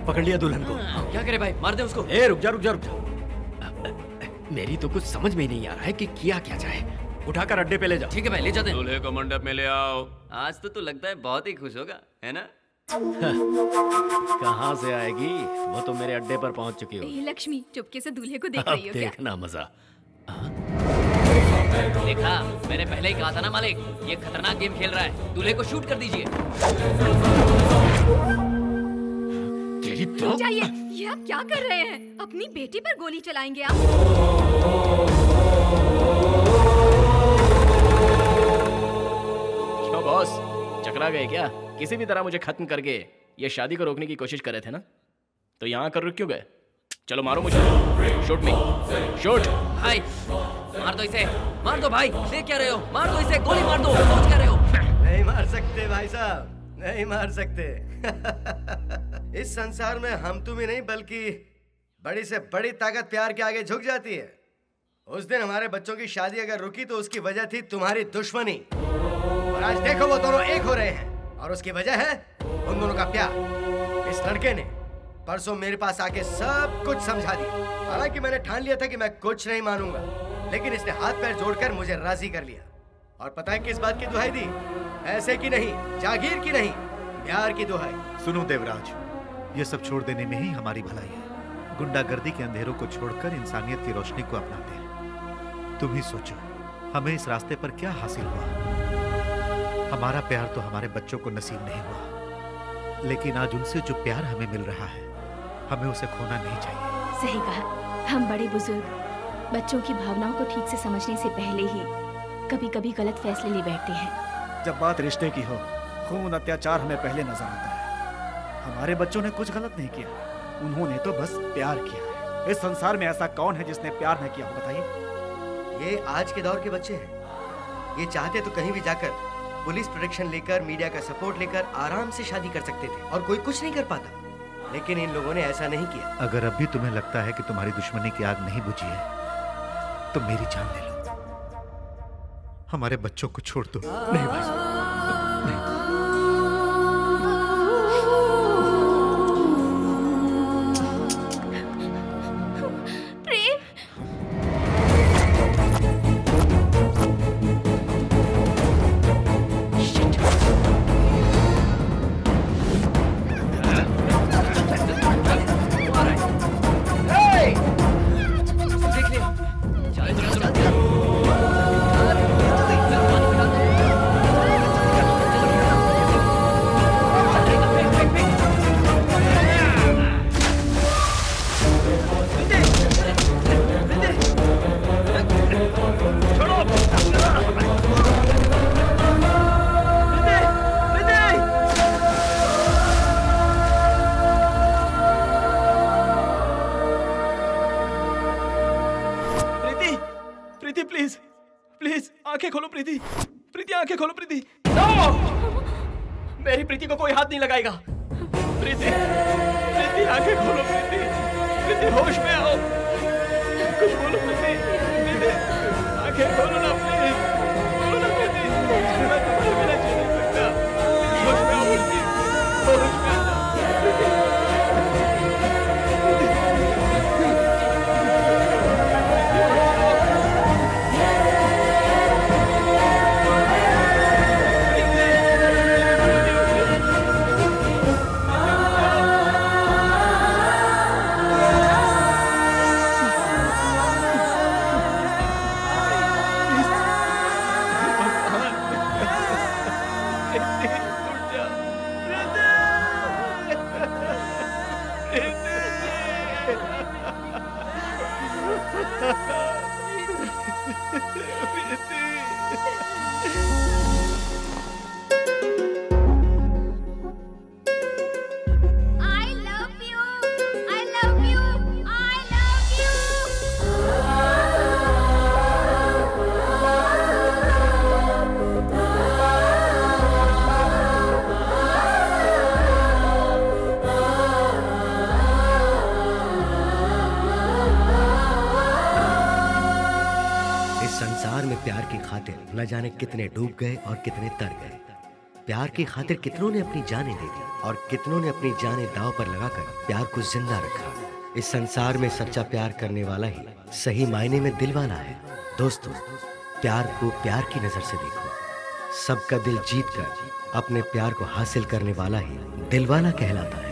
पकड़ लिया दुल्हन को। क्या करे भाई, मार दे उसको। रुक जा। मेरी तो कुछ समझ में नहीं आ रहा है कि किया क्या जाए। उठाकर अड्डे पे ले जाओ। ठीक है भाई, ले जाते हैं। दूल्हे को मंडप में ले आओ। आज तो तू लगता है बहुत ही खुश होगा, है ना? कहाँ से आएगी, वो तो मेरे अड्डे पर पहुँच चुकी हो। लक्ष्मी चुपके से दूल्हे को देख अब रही हो क्या? देखना मजा। देखा, मैंने पहले ही कहा था ना मालिक, ये खतरनाक गेम खेल रहा है। दूल्हे को शूट कर दीजिए। रुक जाइए, ये आप क्या कर रहे हैं? अपनी बेटी पर गोली चलाएंगे आप? क्यों बॉस, चकरा गए क्या? किसी भी तरह मुझे खत्म करके ये शादी को रोकने की कोशिश कर रहे थे ना? तो यहाँ कर रुक क्यों गए? चलो मारो मुझे। शूट मी, शूट। भाई मार दो इसे, मार दो भाई। देख क्या रहे हो? मार दो इसे, गोली मार दो। सोच क्या रहे हो? नहीं मार सकते भाई साहब, नहीं मार सकते। इस संसार में हम तुम ही नहीं बल्कि बड़ी से बड़ी ताकत प्यार के आगे झुक जाती है। उस दिन हमारे बच्चों की शादी अगर रुकी तो उसकी वजह थी तुम्हारी दुश्मनी, और आज देखो वो दोनों एक हो रहे हैं और उसकी वजह है उन दोनों का प्यार। इस लड़के ने परसों मेरे पास आके सब कुछ समझा दिया। हालांकि मैंने ठान लिया था कि मैं कुछ नहीं मानूंगा, लेकिन इसने हाथ पैर जोड़कर मुझे राजी कर लिया। और पता है किस बात की दुहाई दी? ऐसे की नहीं, जागीर की नहीं, प्यार की दुहाई। सुनो देवराज, ये सब छोड़ देने में ही हमारी भलाई है। गुंडागर्दी के अंधेरों को छोड़कर इंसानियत की रोशनी को अपनाते हैं। तुम ही सोचो, हमें इस रास्ते पर क्या हासिल हुआ? हमारा प्यार तो हमारे बच्चों को नसीब नहीं हुआ, लेकिन आज उनसे जो प्यार हमें मिल रहा है, हमें उसे खोना नहीं चाहिए। सही कहा। हम बड़े बुजुर्ग बच्चों की भावनाओं को ठीक से समझने से पहले ही कभी कभी गलत फैसले ले बैठते हैं। जब बात रिश्ते की हो, खून अत्याचार हमें पहले नजर आता है। हमारे बच्चों ने कुछ गलत नहीं किया, उन्होंने तो बस प्यार किया है। इस संसार में ऐसा कौन है जिसने प्यार नहीं किया हो, बताइए। ये आज के दौर के बच्चे हैं। ये चाहते तो कहीं भी जाकर पुलिस प्रोटेक्शन लेकर, मीडिया का सपोर्ट लेकर आराम से शादी कर सकते थे और कोई कुछ नहीं कर पाता, लेकिन इन लोगों ने ऐसा नहीं किया। अगर अब भी तुम्हें लगता है कि तुम्हारी दुश्मनी की आग नहीं बुझी है तो मेरी जान ले लो, हमारे बच्चों को छोड़ दो। नहीं भाई साहब, मेरी प्रीति को कोई हाथ नहीं लगाएगा। प्रीति, प्रीति आंखें खोलो प्रीति, प्रीति होश में आओ, कुछ बोलो प्रीति, प्रीति आंखें खोलो ना प्लीज, बोलो ना प्रीति, मैं तुम्हारे बिना जी नहीं सकता। होश में आओ प्रीति, होश में आ जाओ प्रीति। न जाने कितने डूब गए और कितने तर गए। प्यार की खातिर कितनों ने अपनी जानें दे दी और कितनों ने अपनी जानें दांव पर लगाकर प्यार को जिंदा रखा। इस संसार में सच्चा प्यार करने वाला ही सही मायने में दिल वाला है। दोस्तों, प्यार को प्यार की नजर से देखो। सबका दिल जीत कर अपने प्यार को हासिल करने वाला ही दिलवाला कहलाता है।